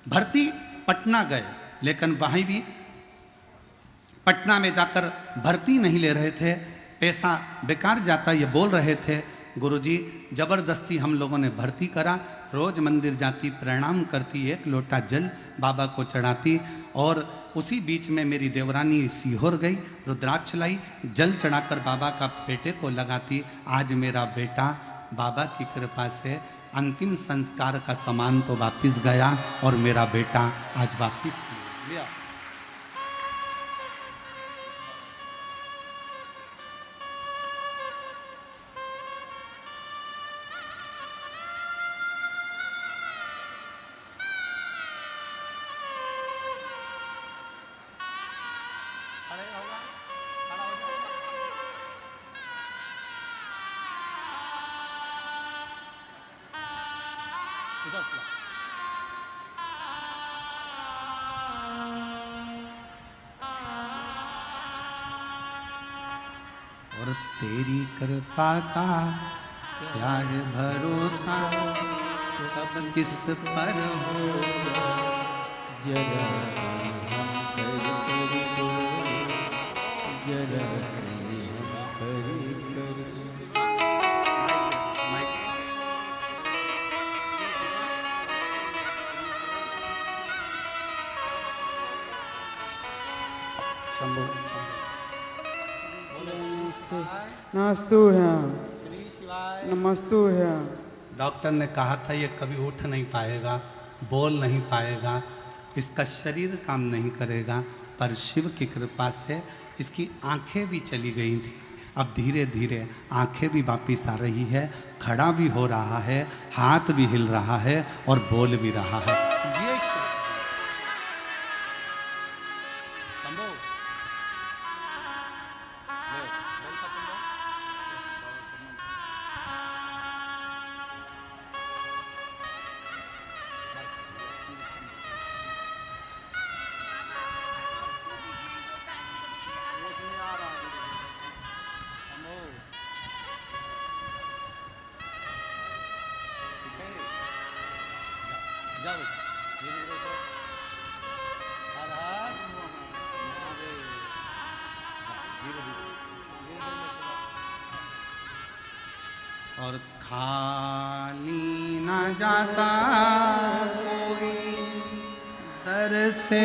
भर्ती पटना गए, लेकिन वहीं भी पटना में जाकर भर्ती नहीं ले रहे थे। पैसा बेकार जाता ये बोल रहे थे। गुरुजी जबरदस्ती हम लोगों ने भर्ती करा। रोज मंदिर जाती, प्रणाम करती, 1 लोटा जल बाबा को चढ़ाती, और उसी बीच में मेरी देवरानी सीहोर गई, रुद्राक्ष लाई, जल चढ़ाकर बाबा का बेटे को लगाती। आज मेरा बेटा बाबा की कृपा से अंतिम संस्कार का सामान तो वापिस गया और मेरा बेटा आज वापिस गया। और तेरी कृपा का क्या है भरोसा, कब किस पर हो जरा जरा नमस्तु है, नमस्तु है। डॉक्टर ने कहा था ये कभी उठ नहीं पाएगा, बोल नहीं पाएगा, इसका शरीर काम नहीं करेगा, पर शिव की कृपा से इसकी आंखें भी चली गई थी। अब धीरे धीरे आंखें भी वापिस आ रही है, खड़ा भी हो रहा है, हाथ भी हिल रहा है और बोल भी रहा है। ये और खाली न जाता कोई दर से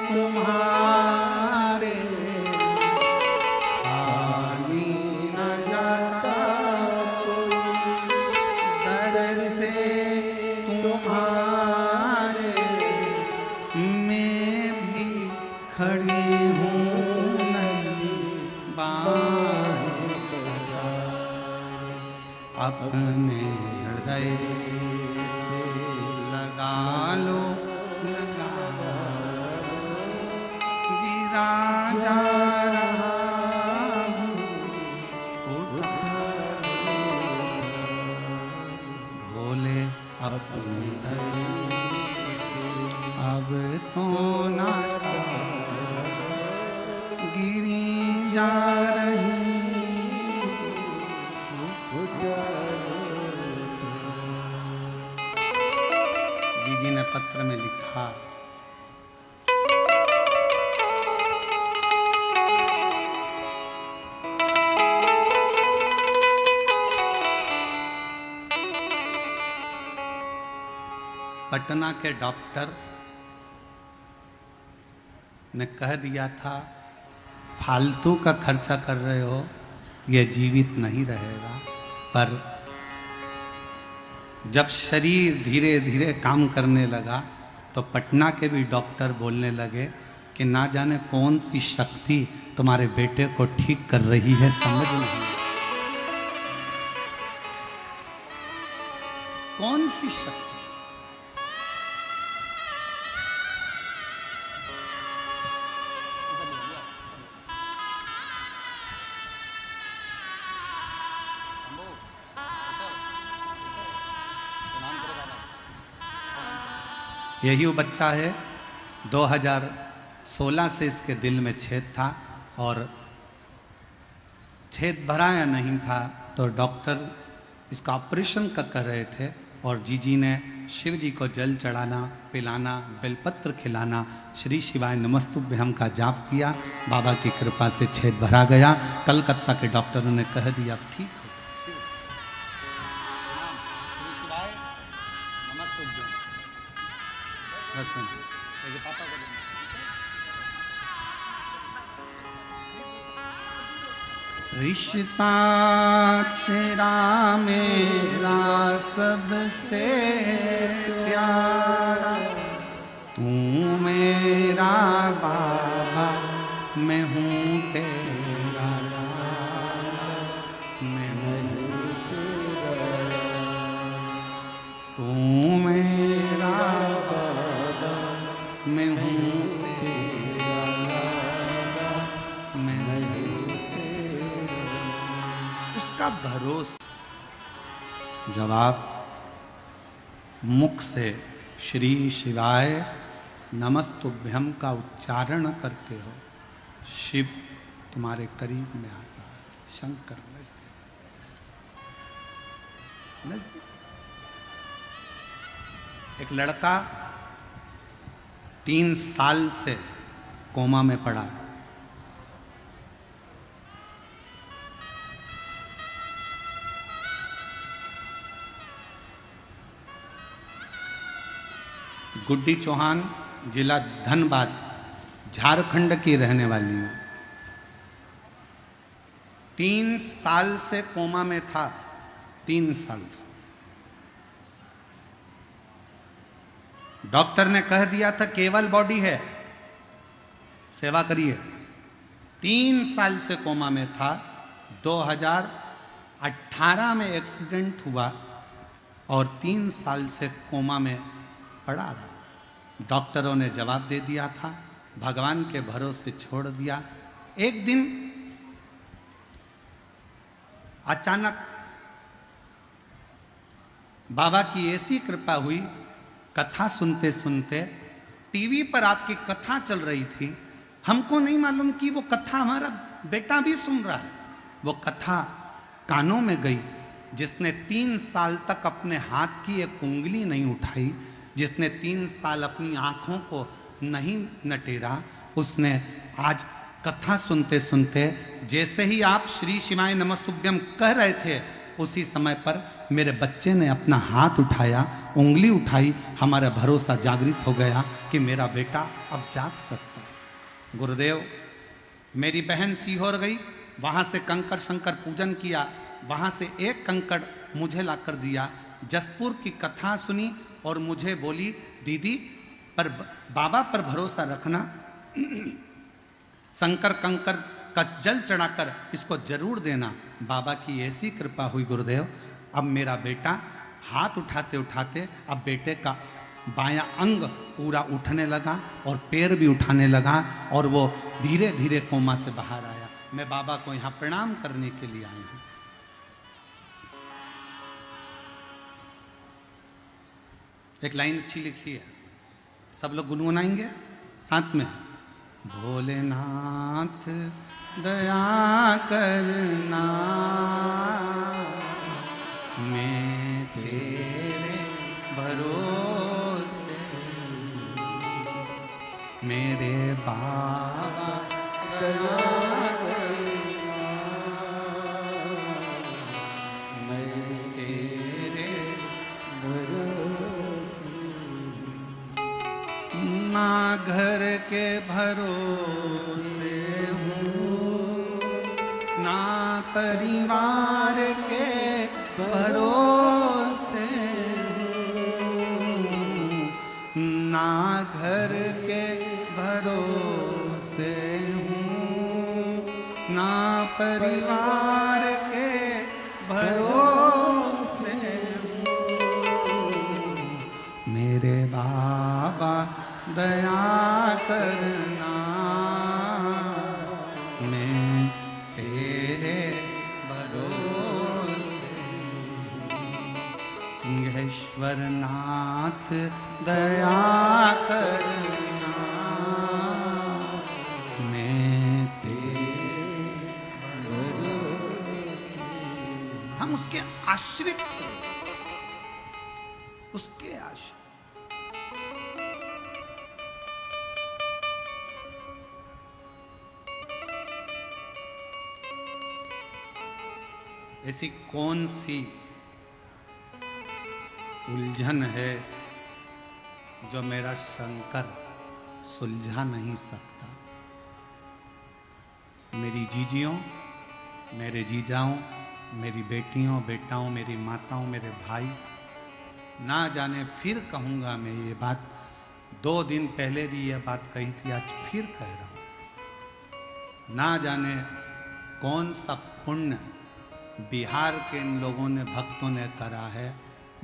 तुम्हारे, खाली न जाता कोई दर से तुम्हारे, मैं भी खड़ी हूँ नहीं अपने हृदय से लगा लो, लगा गिरा जा रहा भोले अपने अब तो ना गिरी जा रही पटना के डॉक्टर ने कह दिया था फालतू का खर्चा कर रहे हो, यह जीवित नहीं रहेगा। पर जब शरीर धीरे धीरे काम करने लगा तो पटना के भी डॉक्टर बोलने लगे कि ना जाने कौन सी शक्ति तुम्हारे बेटे को ठीक कर रही है, समझ नहीं कौन सी शक्ति। यही वो बच्चा है, 2016 से इसके दिल में छेद था और छेद भराया नहीं था तो डॉक्टर इसका ऑपरेशन का कर रहे थे और जीजी ने शिव जी को जल चढ़ाना, पिलाना, बेलपत्र खिलाना, श्री शिवाय नमस्तुभ्यम का जाप किया। बाबा की कृपा से छेद भरा गया। कलकत्ता के डॉक्टरों ने कह दिया ठीक है। रिश्ता तेरा मेरा सबसे प्यारा, तू मेरा बाबा मैं हूँ तेरा लाला, मैं हूँ तेरा, तू मेरा बाबा मैं हूँ तेरा लाला, मैं हूँ तेरा। उसका भरोसा जब आप मुख से श्री शिवाय नमस्तुभ्यम का उच्चारण करते हो, शिव तुम्हारे करीब में आता है, शंकर नजदीक। एक लड़का 3 साल से कोमा में पड़ा है। गुड्डी चौहान, जिला धनबाद, झारखंड की रहने वाली है। 3 साल से कोमा में था, 3 साल से। डॉक्टर ने कह दिया था केवल बॉडी है, सेवा करिए। 3 साल से कोमा में था। 2018 में एक्सीडेंट हुआ और 3 साल से कोमा में पड़ा रहा। डॉक्टरों ने जवाब दे दिया था, भगवान के भरोसे छोड़ दिया। एक दिन अचानक बाबा की ऐसी कृपा हुई, कथा सुनते सुनते टीवी पर आपकी कथा चल रही थी। हमको नहीं मालूम कि वो कथा हमारा बेटा भी सुन रहा है। वो कथा कानों में गई। जिसने 3 साल तक अपने हाथ की एक उंगली नहीं उठाई, जिसने 3 साल अपनी आँखों को नहीं नटेरा, उसने आज कथा सुनते सुनते, जैसे ही आप श्री शिवाय नमस्तुभ्यम कह रहे थे, उसी समय पर मेरे बच्चे ने अपना हाथ उठाया, उंगली उठाई। हमारा भरोसा जागृत हो गया कि मेरा बेटा अब जाग सकता है। गुरुदेव, मेरी बहन सीहोर गई, वहाँ से कंकड़ शंकर पूजन किया, वहाँ से एक कंकड़ मुझे लाकर दिया। जसपुर की कथा सुनी और मुझे बोली, दीदी पर बाबा पर भरोसा रखना, शंकर कंकर का जल चढ़ाकर इसको जरूर देना। बाबा की ऐसी कृपा हुई गुरुदेव, अब मेरा बेटा हाथ उठाते उठाते अब बेटे का बायां अंग पूरा उठने लगा और पैर भी उठाने लगा और वो धीरे धीरे कोमा से बाहर आया। मैं बाबा को यहाँ प्रणाम करने के लिए आई हूँ। एक लाइन अच्छी लिखी है, सब लोग गुनगुनाएंगे साथ में। भोलेनाथ दया करना, मैं तेरे भरोसे, मेरे बाबा दया करना, मैं तेरे भरोसे। घर के भरोसे हूँ, ना परिवार के भरोसे हूँ, ना घर के भरोसे हूँ, ना परिवार के भरोसे हूँ। मेरे बाबा दया करना, मैं तेरे भरोसे हूँ। सिंहेश्वर नाथ दया करना, मैं तेरे भरोसे हूँ। हम उसके आश्रित हैं, उसके आश्रित। ऐसी कौन सी उलझन है जो मेरा शंकर सुलझा नहीं सकता। मेरी जीजियों, मेरे जीजाओं, मेरी बेटियों बेटाओं, मेरी माताओं, मेरे भाई, ना जाने फिर कहूँगा मैं ये बात, 2 दिन पहले भी यह बात कही थी, आज फिर कह रहा हूँ। ना जाने कौन सा पुण्य बिहार के इन लोगों ने, भक्तों ने करा है,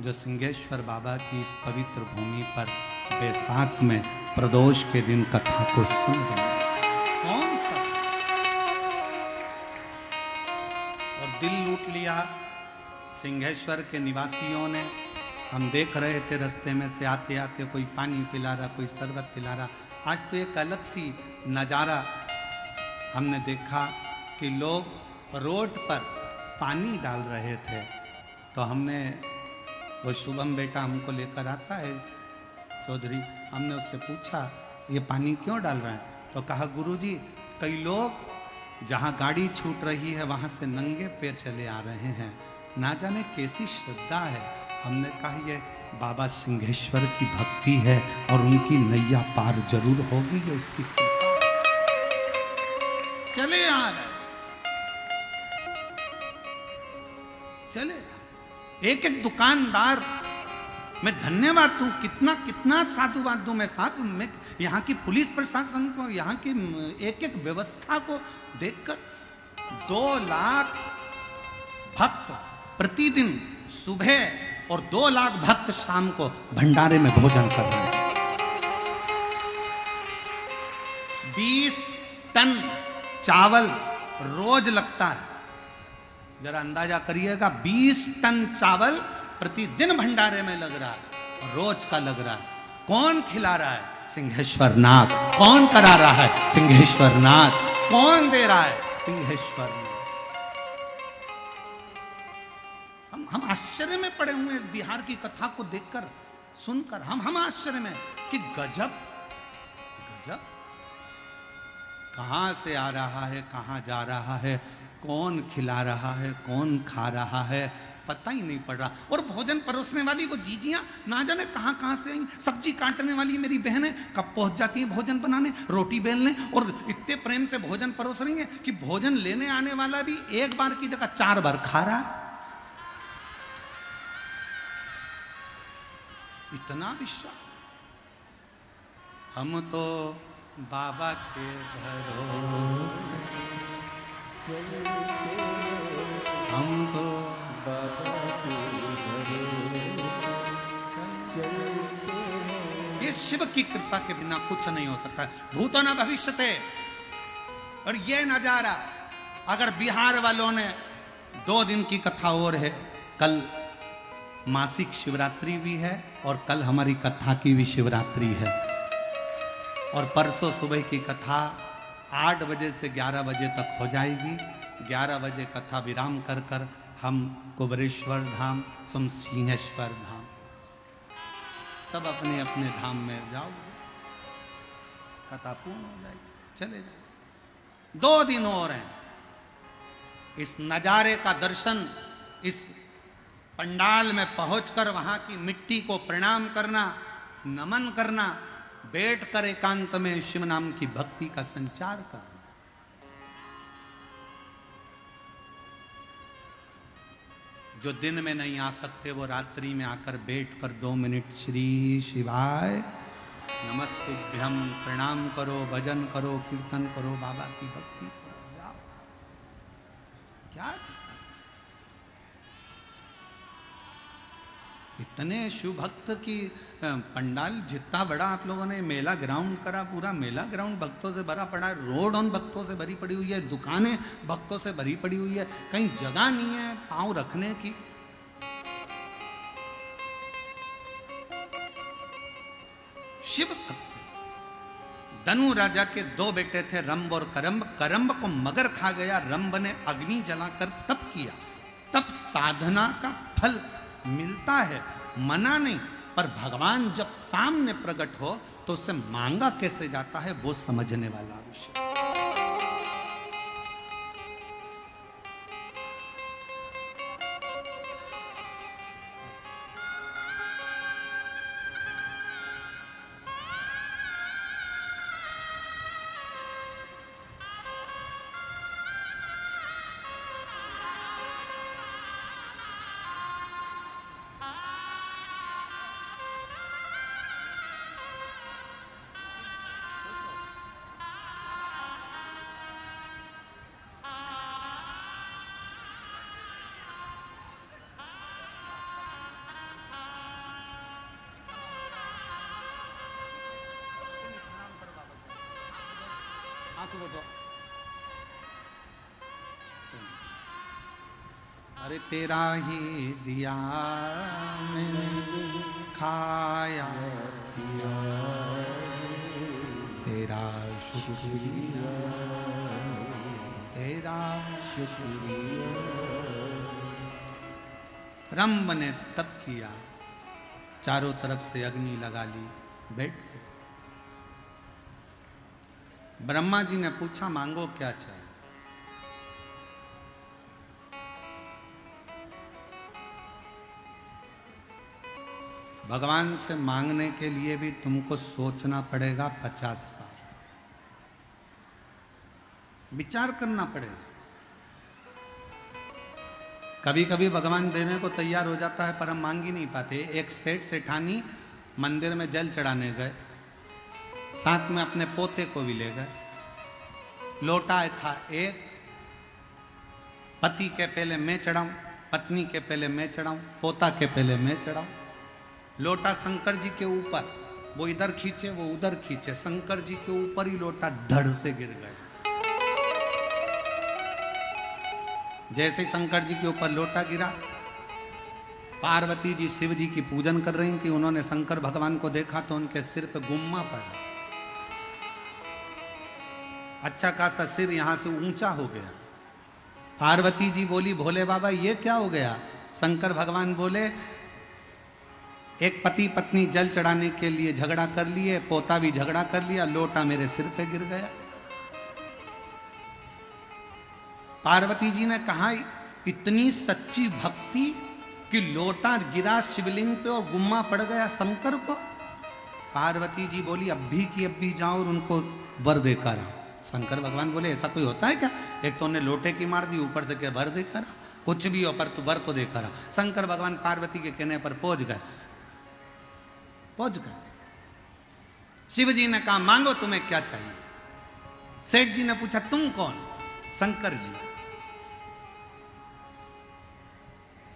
जो सिंहेश्वर बाबा की इस पवित्र भूमि पर बैसाख में प्रदोष के दिन कथा को सुन रहे हैं। कौन सा? और दिल लूट लिया सिंहेश्वर के निवासियों ने। हम देख रहे थे रास्ते में से आते आते, कोई पानी पिला रहा, कोई शरबत पिला रहा। आज तो एक अलग सी नज़ारा हमने देखा कि लोग रोड पर पानी डाल रहे थे। तो हमने, वो शुभम बेटा हमको लेकर आता है चौधरी, हमने उससे पूछा ये पानी क्यों डाल रहे हैं? तो कहा गुरुजी, कई लोग जहाँ गाड़ी छूट रही है वहाँ से नंगे पैर चले आ रहे हैं, ना जाने कैसी श्रद्धा है। हमने कहा ये बाबा सिंहेश्वर की भक्ति है और उनकी नैया पार जरूर होगी, ये उसकी चले आ रहे, चले। एक एक दुकानदार, मैं धन्यवाद दूं, कितना कितना साधुवाद दूं मैं साहब, मैं यहाँ की पुलिस प्रशासन को, यहाँ की एक एक व्यवस्था को देखकर। 2 लाख भक्त प्रतिदिन सुबह और 2 लाख भक्त शाम को भंडारे में भोजन कर रहे हैं। 20 टन चावल रोज लगता है। जरा अंदाजा करिएगा, 20 टन चावल प्रतिदिन भंडारे में लग रहा है, रोज का लग रहा है। कौन खिला रहा है? सिंहेश्वर नाथ। कौन करा रहा है? सिंहेश्वर नाथ। कौन दे रहा है? सिंहेश्वर नाथ। हम आश्चर्य में पड़े हुए इस बिहार की कथा को देखकर, सुनकर। हम आश्चर्य में कि गजब गजब, कहां से आ रहा है, कहां जा रहा है, कौन खिला रहा है, कौन खा रहा है, पता ही नहीं पड़ रहा। और भोजन परोसने वाली वो जीजियां ना जाने कहां कहां से आई। सब्जी काटने वाली मेरी बहनें कब पहुंच जाती हैं भोजन बनाने, रोटी बेलने, और इतने प्रेम से भोजन परोस रही हैं कि भोजन लेने आने वाला भी एक बार की जगह 4 बार खा रहा है। इतना विश्वास। हम तो बाबा के भरोसे, हम तो बाबा के भरोसे। ये शिव की कृपा के बिना कुछ नहीं हो सकता। भूतो न भविष्यते। और ये नजारा अगर बिहार वालों ने, 2 दिन की कथा और है, कल मासिक शिवरात्रि भी है और कल हमारी कथा की भी शिवरात्रि है। और परसों सुबह की कथा 8 बजे से 11 बजे तक हो जाएगी। 11 बजे कथा विराम कर कर हम कुबरेश्वर धाम, सिंहेश्वर धाम, सब अपने अपने धाम में जाओ, कथा पूर्ण हो जाएगी, चले जाए। 2 दिन और हैं। इस नजारे का दर्शन, इस पंडाल में पहुंचकर वहां की मिट्टी को प्रणाम करना, नमन करना, बैठ कर एकांत में शिव नाम की भक्ति का संचार करना। जो दिन में नहीं आ सकते वो रात्रि में आकर बैठ कर 2 मिनट श्री शिवाय नमस्तुभ्यम प्रणाम करो, भजन करो, कीर्तन करो, बाबा की भक्ति करो। जाओ। क्या इतने शिव भक्त की पंडाल जितना बड़ा आप लोगों ने मेला ग्राउंड करा, पूरा मेला ग्राउंड भक्तों से भरा पड़ा है, रोड उन भक्तों से भरी पड़ी हुई है, दुकानें भक्तों से भरी पड़ी हुई है, कहीं जगह नहीं है पांव रखने की। शिव भक्त धनु राजा के 2 बेटे थे, रंब और करम्ब। करम्ब को मगर खा गया, रंब ने अग्नि जलाकर तप किया। तब साधना का फल मिलता है, मना नहीं, पर भगवान जब सामने प्रकट हो तो उससे मांगा कैसे जाता है वो समझने वाला विषय। अरे तेरा ही दिया मैंने खाया पिया, तेरा शुक्रिया, तेरा शुक्रिया। रंब ने तप किया, चारों तरफ से अग्नि लगा ली, बैठ गए। ब्रह्मा जी ने पूछा मांगो क्या चाहिए। भगवान से मांगने के लिए भी तुमको सोचना पड़ेगा 50 बार, विचार करना पड़ेगा। कभी कभी भगवान देने को तैयार हो जाता है पर हम मांग ही नहीं पाते। एक सेठ सेठानी मंदिर में जल चढ़ाने गए, साथ में अपने पोते को भी ले गए। लोटा था एक, पति के पहले मैं चढ़ाऊं, पत्नी के पहले मैं चढ़ाऊं, पोता के पहले मैं चढ़ाऊं। लोटा शंकर जी के ऊपर, वो इधर खींचे वो उधर खींचे, शंकर जी के ऊपर ही लोटा धड़ से गिर गया। जैसे ही शंकर जी के ऊपर लोटा गिरा, पार्वती जी शिव जी की पूजन कर रही थी, उन्होंने शंकर भगवान को देखा तो उनके सिर पे गुम्मा पड़ा, अच्छा खासा सिर यहां से ऊंचा हो गया। पार्वती जी बोली भोले बाबा ये क्या हो गया? शंकर भगवान बोले एक पति पत्नी जल चढ़ाने के लिए झगड़ा कर लिए, पोता भी झगड़ा कर लिया, लोटा मेरे सिर पे गिर गया। पार्वती जी ने कहा इतनी सच्ची भक्ति कि लोटा गिरा शिवलिंग पे और गुम्मा पड़ गया शंकर को। पार्वती जी बोली अब भी की अब भी जाओ और उनको वर देकर आओ। शंकर भगवान बोले ऐसा कोई होता है क्या? एक तो उन्हें लोटे की मार दी, ऊपर से क्या वर देकर आ? कुछ भी हो पर तू वर तो देकर आ। शंकर भगवान पार्वती के कहने पर पहुंच गए। शिव जी ने कहा मांगो तुम्हें क्या चाहिए। सेठ जी ने पूछा तुम कौन? शंकर जी।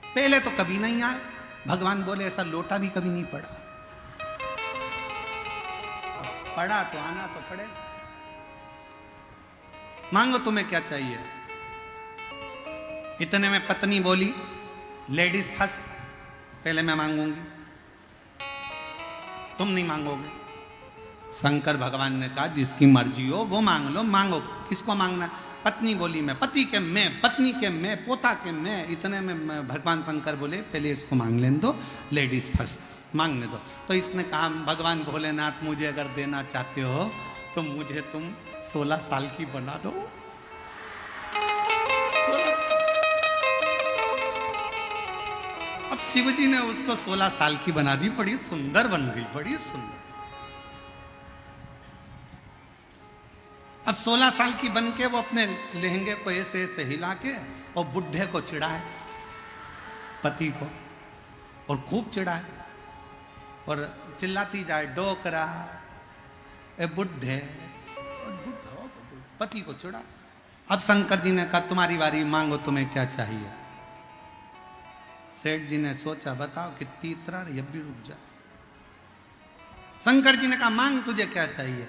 पहले तो कभी नहीं आए। भगवान बोले ऐसा लोटा भी कभी नहीं पड़ा, पड़ा तो आना तो पड़े। मांगो तुम्हें क्या चाहिए। इतने में पत्नी बोली लेडीज फर्स्ट, पहले मैं मांगूंगी, तुम नहीं मांगोगे। शंकर भगवान ने कहा जिसकी मर्जी हो वो मांग लो, मांगो किसको मांगना है? पत्नी बोली मैं, पति के मैं, पत्नी के मैं, पोता के मैं। इतने में भगवान शंकर बोले पहले इसको मांग लेने दो, लेडीज फर्स्ट मांगने दो। तो इसने कहा भगवान भोलेनाथ मुझे अगर देना चाहते हो तो मुझे तुम 16 साल की बना दो। अब शिव जी ने उसको 16 साल की बना दी, बड़ी सुंदर बन गई, बड़ी सुंदर। अब 16 साल की बन के वो अपने लहंगे को ऐसे ऐसे हिला के और बुढ़े को चिढ़ाए, पति को, और खूब चिढ़ाए और चिल्लाती जाए, डोकरा ए बुढ़े, पति को चिढ़ा। अब शंकर जी ने कहा तुम्हारी बारी, मांगो तुम्हें क्या चाहिए। सेठ जी ने सोचा, बताओ कितनी इतरा, ये भी रुक जा। शंकर जी ने कहा मांग तुझे क्या चाहिए।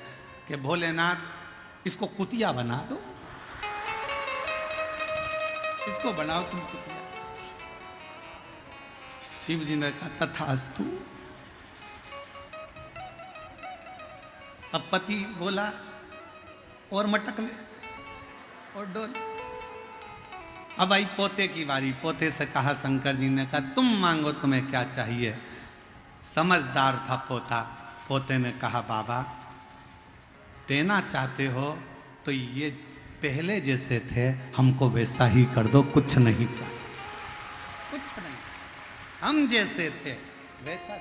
कि भोलेनाथ इसको कुतिया बना दो, इसको बनाओ तुम कुतिया। शिव जी ने कहा तथास्तु। अब पति बोला और मटक ले और डोल। अब आई पोते की बारी। पोते से कहा, शंकर जी ने कहा तुम मांगो तुम्हें क्या चाहिए। समझदार था पोता। पोते ने कहा बाबा देना चाहते हो तो ये पहले जैसे थे हमको वैसा ही कर दो, कुछ नहीं चाहिए, कुछ नहीं, हम जैसे थे वैसा।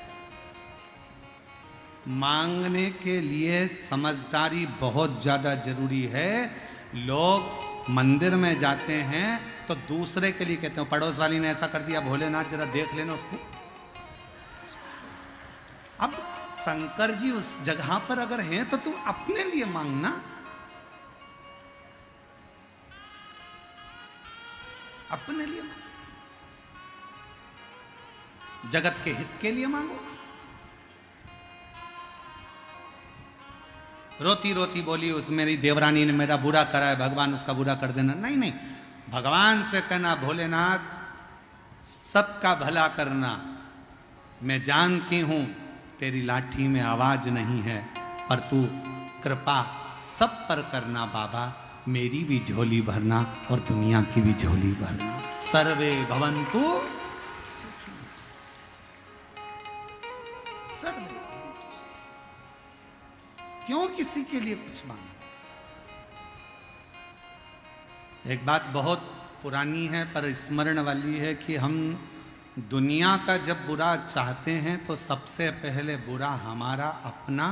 मांगने के लिए समझदारी बहुत ज्यादा जरूरी है। लोग मंदिर में जाते हैं तो दूसरे के लिए कहते हैं, पड़ोस वाली ने ऐसा कर दिया, भोलेनाथ जरा देख लेना उसको। अब शंकर जी उस जगह पर अगर हैं तो तुम अपने लिए मांगना, अपने लिए मांगो, जगत के हित के लिए मांगो। रोती रोती बोली उस मेरी देवरानी ने मेरा बुरा करा है, भगवान उसका बुरा कर देना। नहीं नहीं, भगवान से कहना भोलेनाथ सबका भला करना। मैं जानती हूं तेरी लाठी में आवाज नहीं है, पर तू कृपा सब पर करना बाबा, मेरी भी झोली भरना और दुनिया की भी झोली भरना। सर्वे भवन्तु सर्वे। क्यों किसी के लिए कुछ मांगना। एक बात बहुत पुरानी है पर स्मरण वाली है कि हम दुनिया का जब बुरा चाहते हैं तो सबसे पहले बुरा हमारा अपना